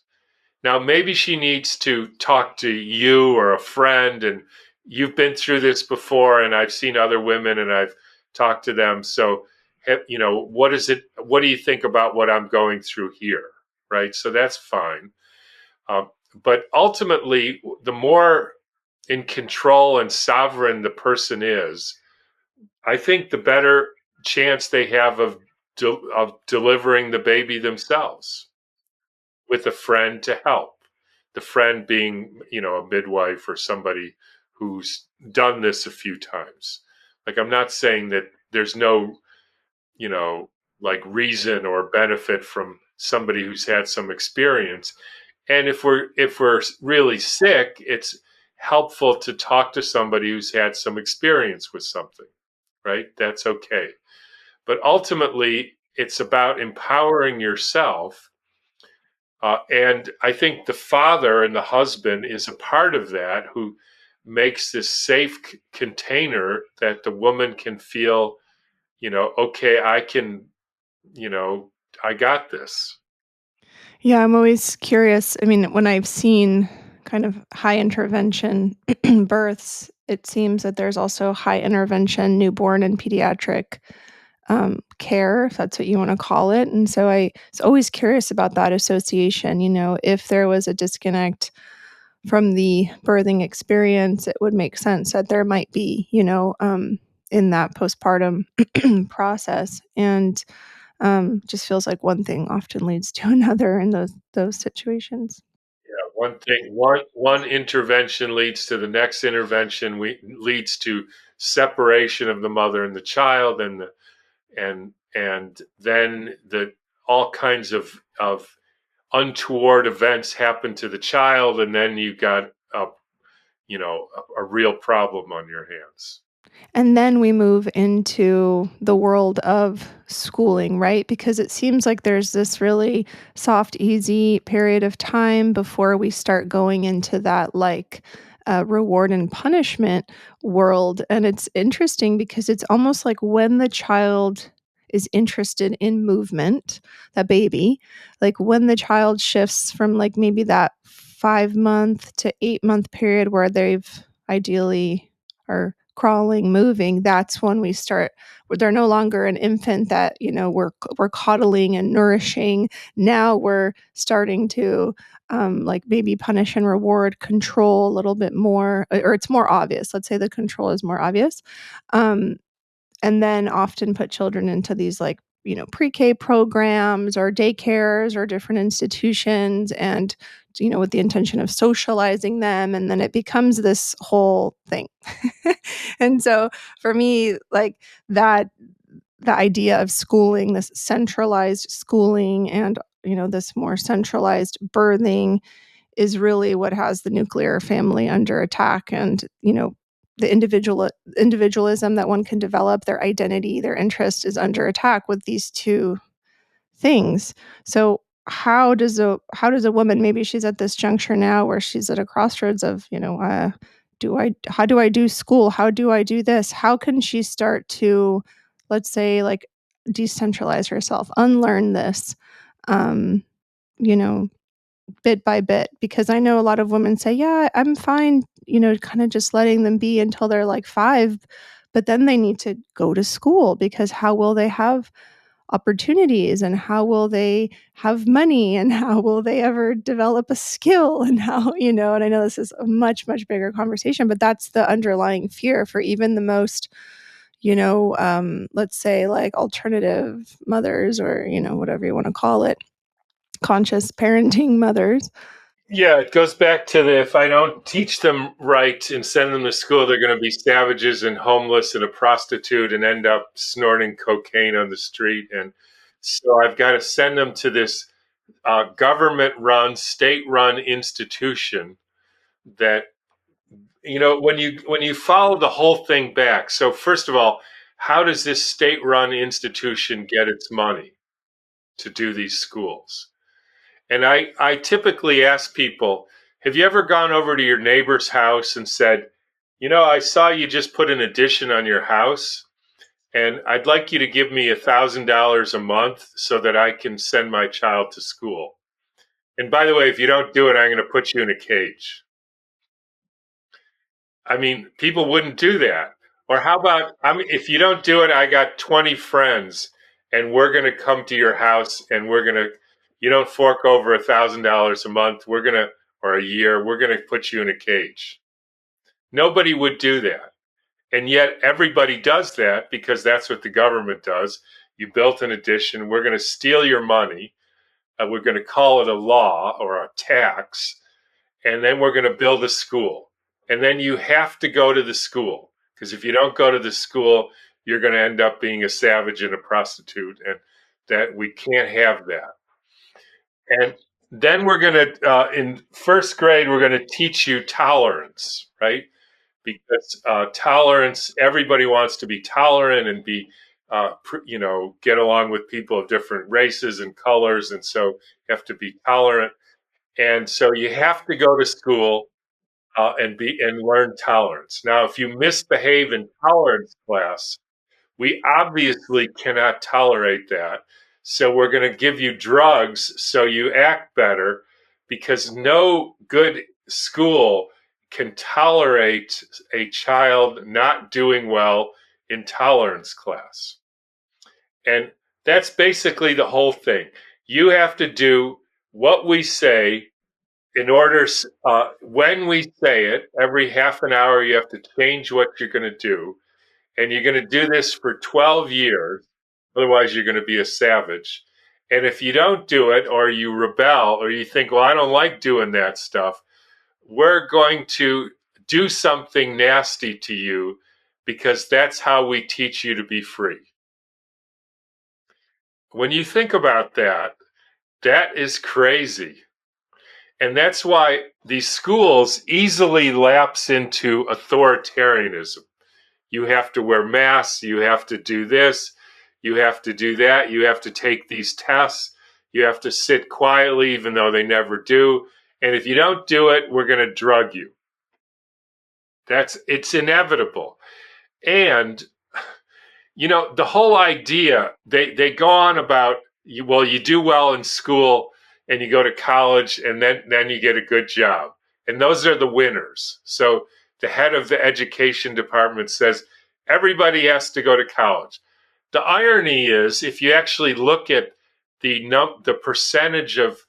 Now, maybe she needs to talk to you or a friend, and you've been through this before, and I've seen other women and I've talked to them. So, what is it? What do you think about what I'm going through here? Right. So that's fine. But ultimately, the more in control and sovereign the person is, I think the better chance they have of delivering the baby themselves with a friend to help. The friend being, a midwife or somebody who's done this a few times. Like, I'm not saying that there's no, you know, like reason or benefit from somebody who's had some experience. And if we're really sick, it's helpful to talk to somebody who's had some experience with something, right? That's okay. But ultimately, it's about empowering yourself. And I think the father and the husband is a part of that, who makes this safe container that the woman can feel, okay, I can, you know, I got this. Yeah, I'm always curious. I mean, when I've seen kind of high intervention births, it seems that there's also high intervention newborn and pediatric care, if that's what you want to call it. And so I was always curious about that association. If there was a disconnect from the birthing experience, it would make sense that there might be, in that postpartum process. And just feels like one thing often leads to another in those situations. One intervention leads to the next intervention. Leads to separation of the mother and the child, and then all kinds of untoward events happen to the child, and then you've got a real problem on your hands. And then we move into the world of schooling, right? Because it seems like there's this really soft, easy period of time before we start going into that reward and punishment world. And it's interesting because it's almost like when the child is interested in movement, that baby, like when the child shifts from like maybe that 5 month to 8 month period where they've ideally are crawling, moving, that's when we start where they're no longer an infant that, we're coddling and nourishing. Now we're starting to like maybe punish and reward, control a little bit more, or it's more obvious. Let's say the control is more obvious. Um, and then often put children into these like, pre-K programs or daycares or different institutions, and with the intention of socializing them, and then it becomes this whole thing. And so for me, like that the idea of schooling, this centralized schooling, and this more centralized birthing is really what has the nuclear family under attack. And the individualism that one can develop, their identity, their interest is under attack with these two things. So how does a woman, maybe she's at this juncture now where she's at a crossroads of, how do I do school? How do I do this? How can she start to, let's say, like, decentralize herself, unlearn this, um, you know, bit by bit? Because I know a lot of women say, "Yeah, I'm fine," kind of just letting them be until they're like 5, but then they need to go to school, because how will they have opportunities, and how will they have money, and how will they ever develop a skill, and how, and I know this is a much, much bigger conversation, but that's the underlying fear for even the most, let's say like alternative mothers, or, whatever you want to call it. conscious parenting mothers. Yeah, it goes back to the if I don't teach them right and send them to school, they're going to be savages and homeless and a prostitute and end up snorting cocaine on the street. And so I've got to send them to this government run, state run institution that, when you follow the whole thing back. So, first of all, how does this state run institution get its money to do these schools? And I typically ask people, have you ever gone over to your neighbor's house and said, I saw you just put an addition on your house, and I'd like you to give me $1,000 a month so that I can send my child to school. And by the way, if you don't do it, I'm going to put you in a cage. I mean, people wouldn't do that. Or how about, if you don't do it, I got 20 friends and we're going to come to your house and you don't fork over $1,000 a month. Or a year, we're going to put you in a cage. Nobody would do that. And yet everybody does that because that's what the government does. You built an addition. We're going to steal your money. We're going to call it a law or a tax. And then we're going to build a school. And then you have to go to the school, because if you don't go to the school, you're going to end up being a savage and a prostitute, and that we can't have that. And then we're going to, in first grade, we're going to teach you tolerance, right? Because tolerance, everybody wants to be tolerant and get along with people of different races and colors, and so you have to be tolerant. And so you have to go to school and learn tolerance. Now, if you misbehave in tolerance class, we obviously cannot tolerate that. So we're going to give you drugs so you act better, because no good school can tolerate a child not doing well in tolerance class. And that's basically the whole thing. You have to do what we say in order, when we say it, every half an hour, you have to change what you're going to do. And you're going to do this for 12 years. Otherwise, you're going to be a savage. And if you don't do it, or you rebel, or you think, well, I don't like doing that stuff, we're going to do something nasty to you, because that's how we teach you to be free. When you think about that, that is crazy. And that's why these schools easily lapse into authoritarianism. You have to wear masks, you have to do this, you have to do that, you have to take these tests, you have to sit quietly even though they never do. And if you don't do it, we're going to drug you. It's inevitable. And the whole idea, they go on about, you do well in school and you go to college and then you get a good job. And those are the winners. So the head of the education department says everybody has to go to college. The irony is, if you actually look at the percentage of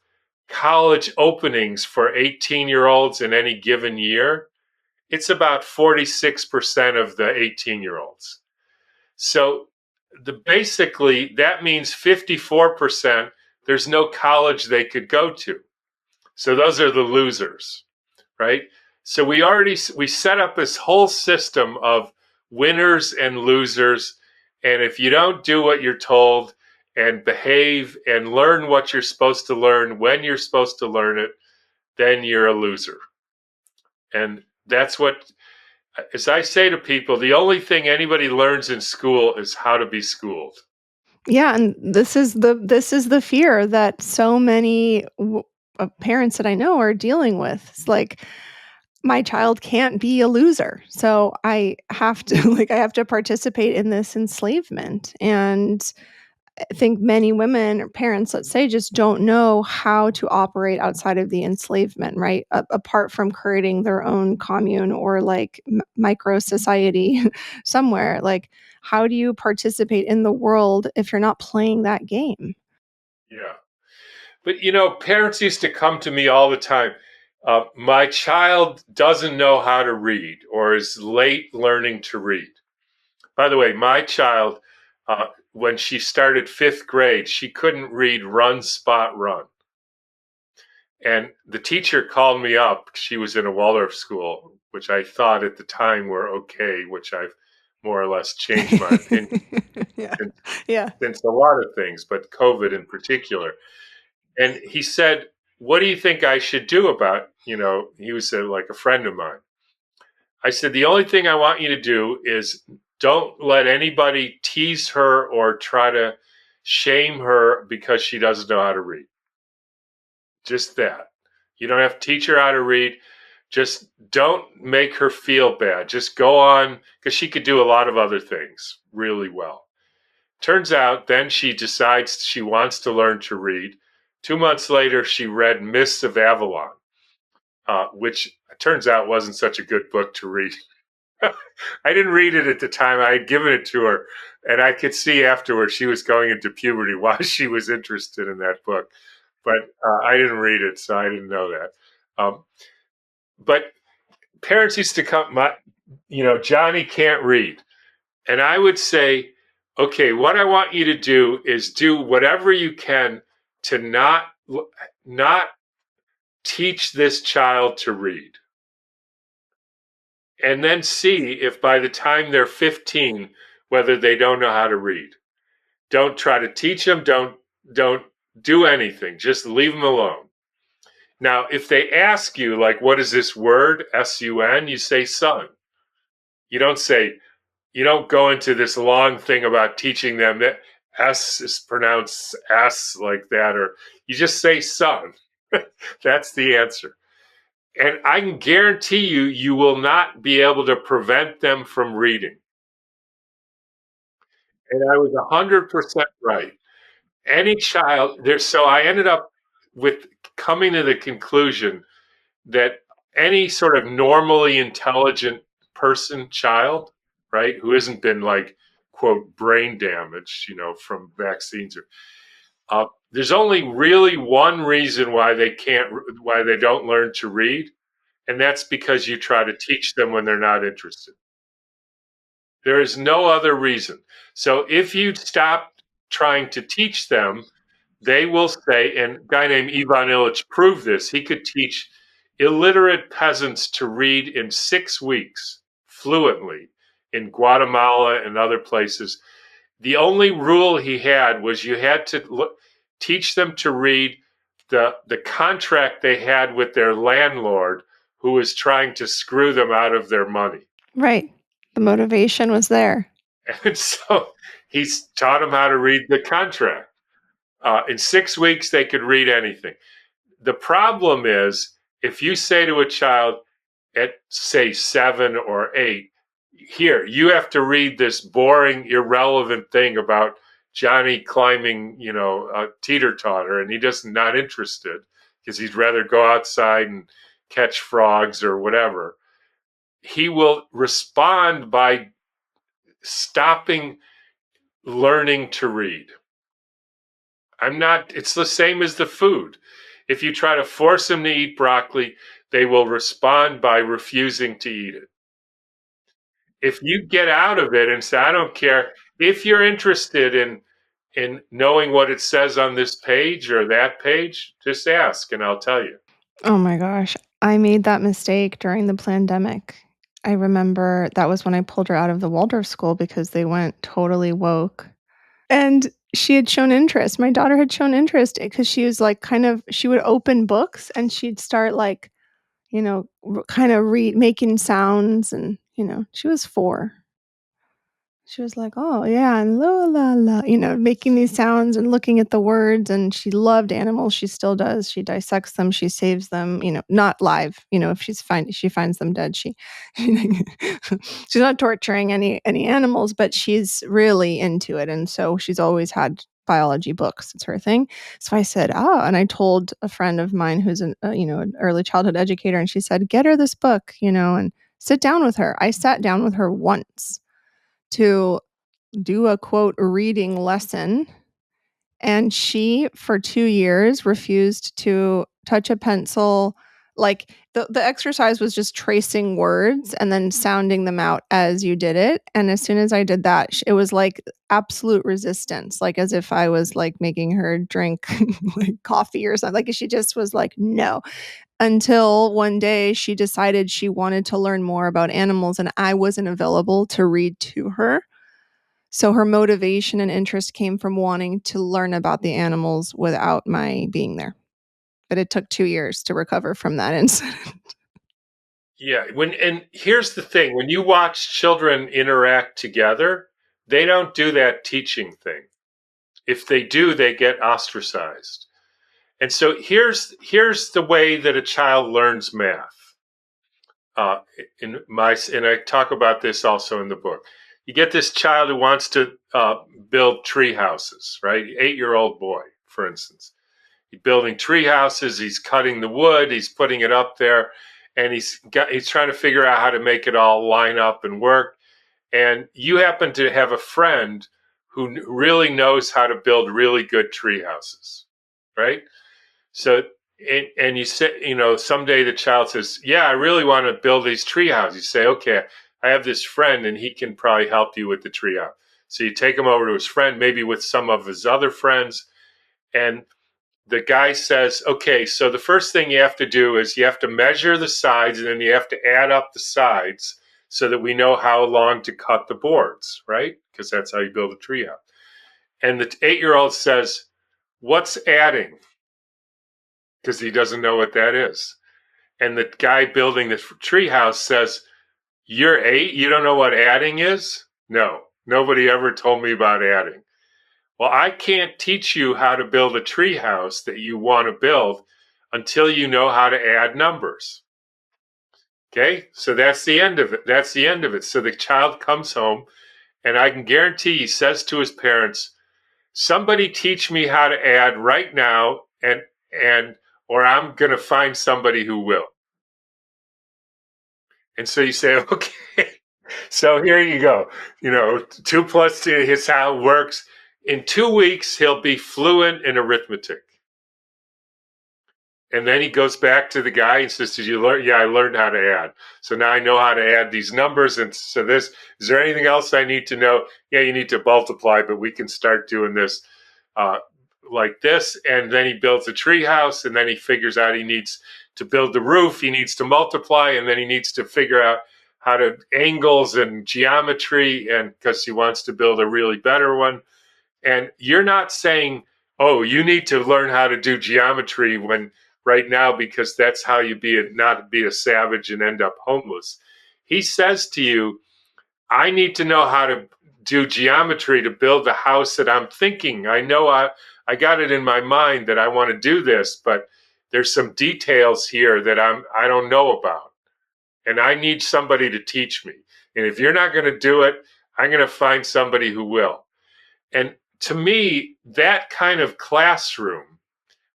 college openings for 18-year-olds in any given year, it's about 46% of the 18-year-olds. So basically, that means 54%, there's no college they could go to. So those are the losers, right? So we set up this whole system of winners and losers. And if you don't do what you're told and behave and learn what you're supposed to learn when you're supposed to learn it, then you're a loser. And that's what, as I say to people, the only thing anybody learns in school is how to be schooled. Yeah, and this is the fear that so many parents that I know are dealing with. It's like, my child can't be a loser, so I have to I have to participate in this enslavement. And I think many women or parents, let's say, just don't know how to operate outside of the enslavement, right? Apart from creating their own commune or micro society somewhere. Like, how do you participate in the world if you're not playing that game? Yeah. But parents used to come to me all the time. My child doesn't know how to read or is late learning to read. By the way, my child, when she started fifth grade, she couldn't read Run, Spot, Run. And the teacher called me up. She was in a Waldorf school, which I thought at the time were okay, which I've more or less changed my opinion Yeah. since, Yeah. since a lot of things, but COVID in particular. And he said, "What do you think I should do about, he was like a friend of mine." I said, "The only thing I want you to do is don't let anybody tease her or try to shame her because she doesn't know how to read. Just that. You don't have to teach her how to read. Just don't make her feel bad. Just go on, because she could do a lot of other things really well." Turns out then she decides she wants to learn to read. 2 months later, she read Mists of Avalon, which turns out wasn't such a good book to read. I didn't read it at the time. I had given it to her, and I could see afterwards she was going into puberty why she was interested in that book. But I didn't read it, so I didn't know that. But parents used to come, Johnny can't read. And I would say, okay, what I want you to do is do whatever you can to not teach this child to read. And then see if by the time they're 15, whether they don't know how to read. Don't try to teach them, don't do anything. Just leave them alone. Now, if they ask you, like, what is this word, sun, you say sun. You don't say, you don't go into this long thing about teaching them that S is pronounced S like that, or you just say sun. That's the answer. And I can guarantee you, you will not be able to prevent them from reading. And I was 100% right. Any child there, so I ended up with coming to the conclusion that any sort of normally intelligent person, child, right, who hasn't been like, quote, brain damaged, from vaccines, or there's only really one reason why they don't learn to read, and that's because you try to teach them when they're not interested. There is no other reason. So if you stop trying to teach them, they will say, and a guy named Ivan Illich proved this, he could teach illiterate peasants to read in 6 weeks fluently in Guatemala and other places. The only rule he had was you had to teach them to read the contract they had with their landlord, who was trying to screw them out of their money. Right. The motivation was there. And so he's taught them how to read the contract. In 6 weeks, they could read anything. The problem is, if you say to a child at, say, 7 or 8, here, you have to read this boring, irrelevant thing about Johnny climbing, a teeter-totter, and he just not interested because he'd rather go outside and catch frogs or whatever, he will respond by stopping learning to read. It's the same as the food. If you try to force them to eat broccoli, they will respond by refusing to eat it. If you get out of it and say, I don't care, if you're interested in knowing what it says on this page or that page, just ask and I'll tell you. Oh my gosh. I made that mistake during the pandemic. I remember that was when I pulled her out of the Waldorf school because they went totally woke. And she had shown interest. My daughter had shown interest because she was like she would open books and she'd start like, kind of making sounds and, she was 4. She was like, "Oh, yeah, and la la la," making these sounds and looking at the words, and she loved animals, she still does, she dissects them, she saves them, not live, if she finds them dead, she she's not torturing any animals, but she's really into it, and so she's always had biology books, it's her thing. So I said, "Oh," and I told a friend of mine who's an early childhood educator, and she said, "Get her this book, and sit down with her." I sat down with her once to do a quote reading lesson. And she, for 2 years, refused to touch a pencil, Like the exercise was just tracing words and then sounding them out as you did it. And as soon as I did that, it was like absolute resistance, like as if I was like making her drink like coffee or something. Like she just was like, no. Until one day she decided she wanted to learn more about animals and I wasn't available to read to her. So her motivation and interest came from wanting to learn about the animals without my being there. But it took 2 years to recover from that incident. Yeah, and here's the thing, when you watch children interact together, they don't do that teaching thing. If they do, they get ostracized. And so here's the way that a child learns math. And I talk about this also in the book. You get this child who wants to build tree houses, right? 8-year-old boy, for instance. He's building tree houses. He's cutting the wood. He's putting it up there, and he's trying to figure out how to make it all line up and work. And you happen to have a friend who really knows how to build really good tree houses, right? So, and you say, someday the child says, "Yeah, I really want to build these tree houses." You say, "Okay, I have this friend, and he can probably help you with the tree house." So you take him over to his friend, maybe with some of his other friends, and the guy says, "Okay, so the first thing you have to do is you have to measure the sides, and then you have to add up the sides so that we know how long to cut the boards, right? Because that's how you build a tree house." And the 8-year-old says, "What's adding?" Because he doesn't know what that is. And the guy building the treehouse says, "You're 8? You don't know what adding is?" "No, nobody ever told me about adding." "Well, I can't teach you how to build a treehouse that you want to build until you know how to add numbers." Okay, so that's the end of it. That's the end of it. So the child comes home, and I can guarantee he says to his parents, "Somebody teach me how to add right now, and or I'm going to find somebody who will." And so you say, "Okay, so here you go. 2 plus 2, here's how it works. In 2 weeks, he'll be fluent in arithmetic." And then he goes back to the guy and says, "Did you learn?" "Yeah, I learned how to add. So now I know how to add these numbers. And so is there anything else I need to know?" "Yeah, you need to multiply, but we can start doing this uh, like this." And then he builds a tree house, and then he figures out he needs to build the roof. He needs to multiply, and then he needs to figure out how to angles and geometry, and because he wants to build a really better one. And you're not saying, "Oh, you need to learn how to do geometry when right now because that's how you not be a savage and end up homeless." He says to you, "I need to know how to do geometry to build the house that I'm thinking. I know I got it in my mind that I want to do this, but there's some details here that I don't know about, and I need somebody to teach me. And if you're not going to do it, I'm going to find somebody who will." And to me, that kind of classroom,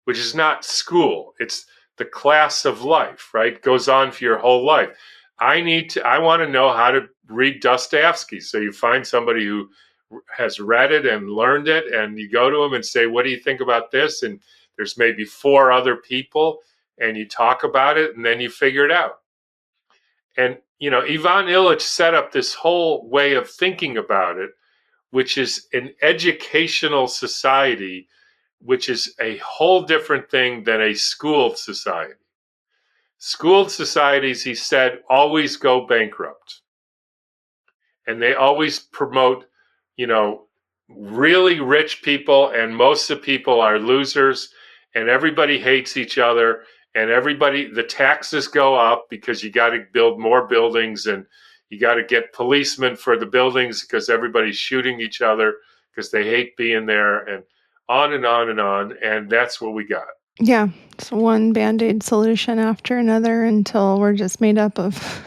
which is not school, it's the class of life, right? Goes on for your whole life. I want to know how to read Dostoevsky. So you find somebody who has read it and learned it, and you go to them and say, "What do you think about this?" And there's maybe 4 other people, and you talk about it, and then you figure it out. And, Ivan Illich set up this whole way of thinking about it, which is an educational society, which is a whole different thing than a schooled society. Schooled societies, he said, always go bankrupt. And they always promote, you know, really rich people, and most of the people are losers, and everybody hates each other, and the taxes go up because you got to build more buildings, and you got to get policemen for the buildings because everybody's shooting each other because they hate being there, and on and on and on. And that's what we got. Yeah, it's one Band-Aid solution after another until we're just made up of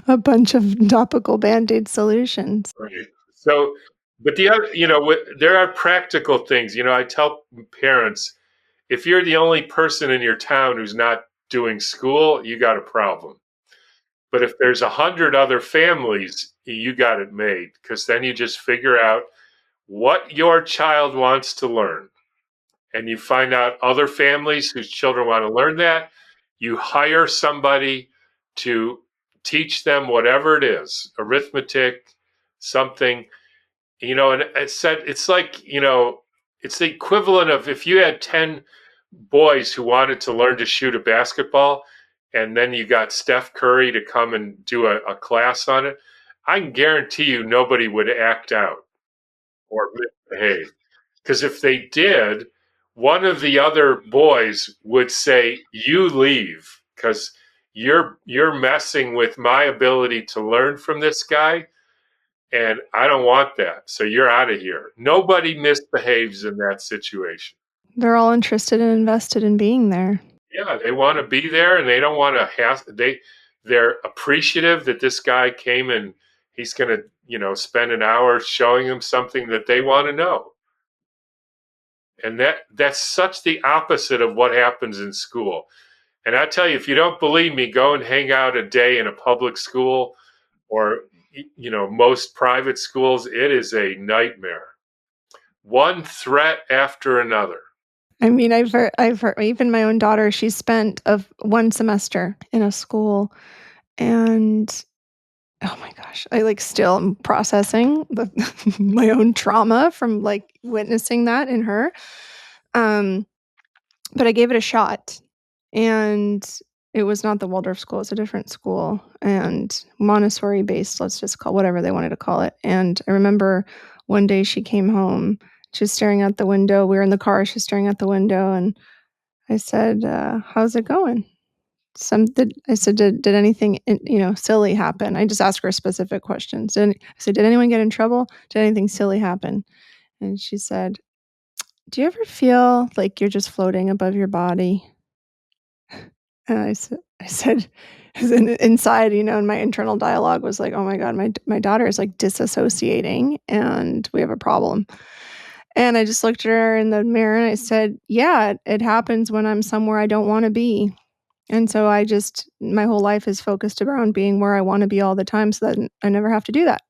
a bunch of topical Band-Aid solutions. Right. So, but the other, there are practical things. I tell parents, if you're the only person in your town who's not doing school, you got a problem. But if there's 100 other families, you got it made, because then you just figure out what your child wants to learn, and you find out other families whose children want to learn that. You hire somebody to teach them whatever it is, arithmetic, something, and it said it's like, it's the equivalent of if you had 10 boys who wanted to learn to shoot a basketball, and then you got Steph Curry to come and do a class on it. I can guarantee you nobody would act out or misbehave. Because if they did, one of the other boys would say, "You leave, because you're messing with my ability to learn from this guy, and I don't want that. So you're out of here." Nobody misbehaves in that situation. They're all interested and invested in being there. Yeah, they want to be there, and they don't want to have they're appreciative that this guy came and he's going to, spend an hour showing them something that they want to know. And that's such the opposite of what happens in school. And I tell you, if you don't believe me, go and hang out a day in a public school or, most private schools. It is a nightmare. One threat after another. I mean, I've heard, even my own daughter, she spent of one semester in a school, and oh my gosh, I like still am processing my own trauma from like witnessing that in her. Um, but I gave it a shot, and it was not the Waldorf school; it's a different school, and Montessori based. Let's just call whatever they wanted to call it. And I remember one day she came home. She was staring out the window. We were in the car. She was staring out the window, and I said, "How's it going?" I said, "Did anything, silly happen?" I just asked her specific questions. I said, "Did anyone get in trouble? Did anything silly happen?" And she said, "Do you ever feel like you're just floating above your body?" And I said, inside, and my internal dialogue was like, "Oh my God, my daughter is like disassociating, and we have a problem." And I just looked at her in the mirror and I said, "Yeah, it happens when I'm somewhere I don't want to be." And so my whole life is focused around being where I wanna be all the time so that I never have to do that.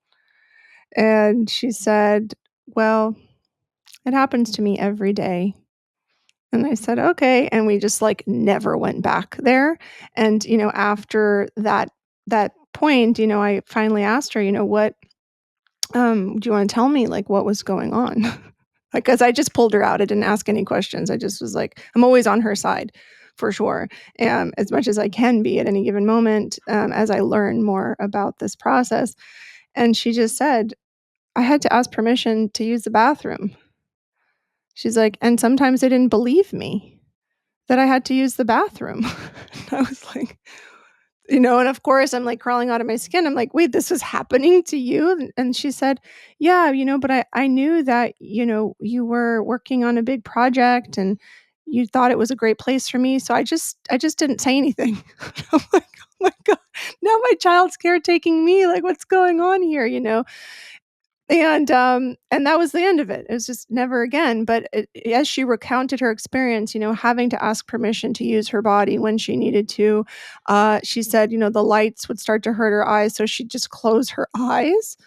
And she said, "Well, it happens to me every day." And I said, "Okay." And we just, like, never went back there. And, after that point, I finally asked her, "What, do you wanna tell me, like, what was going on?" Like, 'cause I just pulled her out. I didn't ask any questions. I just was like, I'm always on her side for sure, as much as I can be at any given moment, as I learn more about this process. And she just said, "I had to ask permission to use the bathroom." She's like, "And sometimes they didn't believe me that I had to use the bathroom." And I was like, and of course, I'm, like, crawling out of my skin. I'm like, "Wait, this was happening to you?" And she said, "Yeah, but I knew that, you were working on a big project and you thought it was a great place for me, so I just didn't say anything." I'm like, "Oh my god, now my child's caretaking me, like, what's going on here?" And that was the end of it. It was just never again. But as she recounted her experience, having to ask permission to use her body when she needed to, she said, the lights would start to hurt her eyes, so she'd just close her eyes.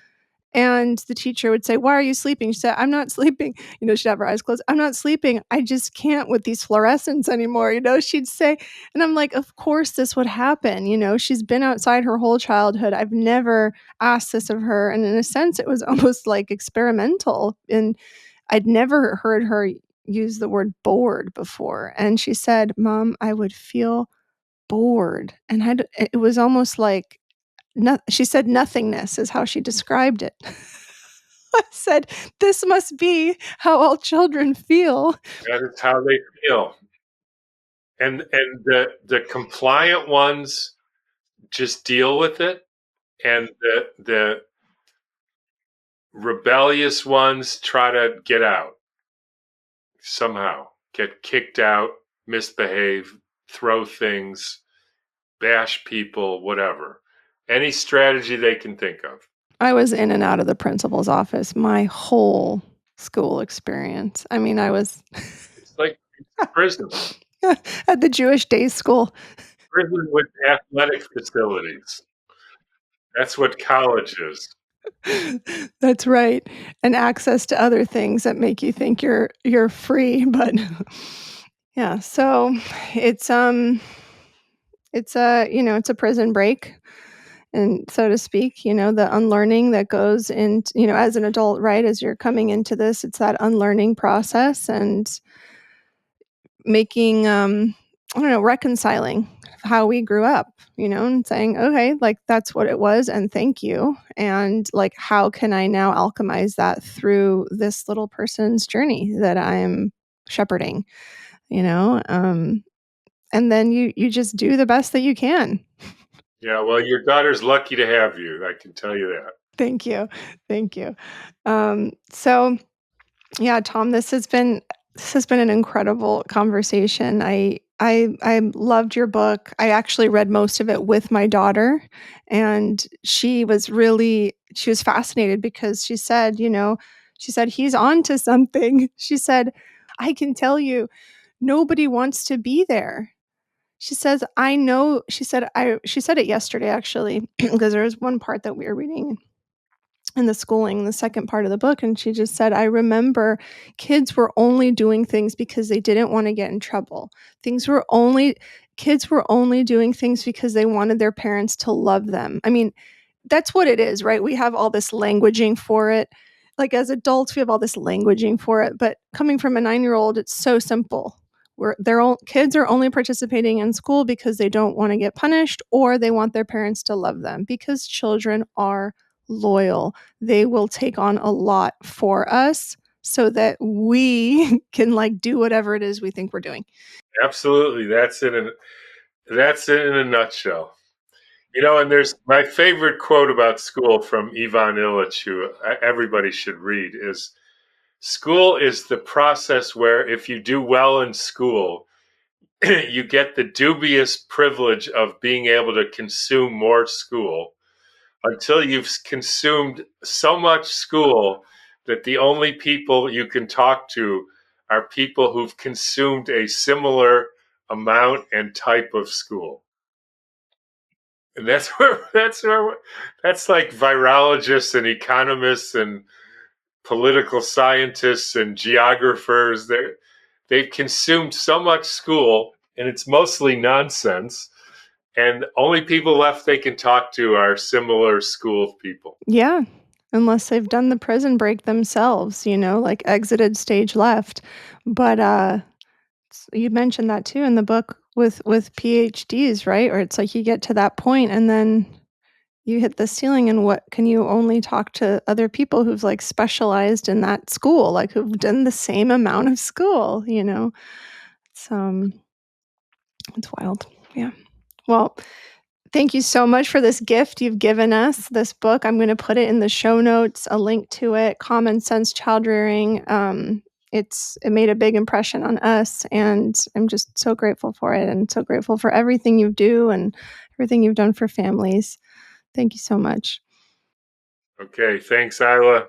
And the teacher would say, "Why are you sleeping?" She said, "I'm not sleeping." She'd have her eyes closed. "I'm not sleeping. I just can't with these fluorescents anymore," she'd say. And I'm like, of course this would happen. She's been outside her whole childhood. I've never asked this of her. And in a sense, it was almost like experimental. And I'd never heard her use the word bored before. And she said, "Mom, I would feel bored." And it was almost like, no, she said nothingness is how she described it. I said, "This must be how all children feel." That is how they feel. And the compliant ones just deal with it, and the rebellious ones try to get out somehow, get kicked out, misbehave, throw things, bash people, whatever. Any strategy they can think of. I was in and out of the principal's office my whole school experience. I mean, I was It's like prison, at the Jewish day school. prison with athletic facilities. That's what college is. That's right, and access to other things that make you think you're free, but yeah, so it's, It's a, it's a prison break, and so to speak, the unlearning that goes in, as an adult, right? As you're coming into this, it's that unlearning process and making, I don't know, reconciling how we grew up, and saying, okay, like that's what it was, and thank you. And like, how can I now alchemize that through this little person's journey that I'm shepherding, you know? And then you just do the best that you can. Yeah, well, your daughter's lucky to have you. I can tell you that. Thank you. Thank you. So yeah, Tom, this has been an incredible conversation. I loved your book. I actually read most of it with my daughter, and she was fascinated because she said he's on to something. She said, I can tell you nobody wants to be there. She says, I know, she said it yesterday actually, because there was one part that we were reading in the schooling, the second part of the book, and she just said, I remember kids were only doing things because they didn't want to get in trouble. Things were only Kids were only doing things because they wanted their parents to love them. I mean, that's what it is, right? We have all this languaging for it. Like as adults, we have all this languaging for it, but coming from a 9-year-old, it's so simple. Kids are only participating in school because they don't want to get punished or they want their parents to love them, because children are loyal. They will take on a lot for us so that we can like do whatever it is we think we're doing. Absolutely. That's it in a nutshell. And there's my favorite quote about school from Ivan Illich, who everybody should read, is school is the process where if you do well in school, you get the dubious privilege of being able to consume more school until you've consumed so much school that the only people you can talk to are people who've consumed a similar amount and type of school. And that's like virologists and economists and political scientists and geographers. They've consumed so much school, and it's mostly nonsense. And only people left they can talk to are similar school people. Yeah. Unless they've done the prison break themselves, like exited stage left. But you mentioned that too in the book with PhDs, right? Or it's like you get to that point and then you hit the ceiling, and what can you only talk to other people who've like specialized in that school, like who've done the same amount of school. It's it's wild. Yeah. Well, thank you so much for this gift you've given us, this book. I'm going to put it in the show notes, a link to it, Common Sense Child Rearing. It made a big impression on us, and I'm just so grateful for it, and so grateful for everything you do and everything you've done for families. Thank you so much. Okay, thanks, Eyla.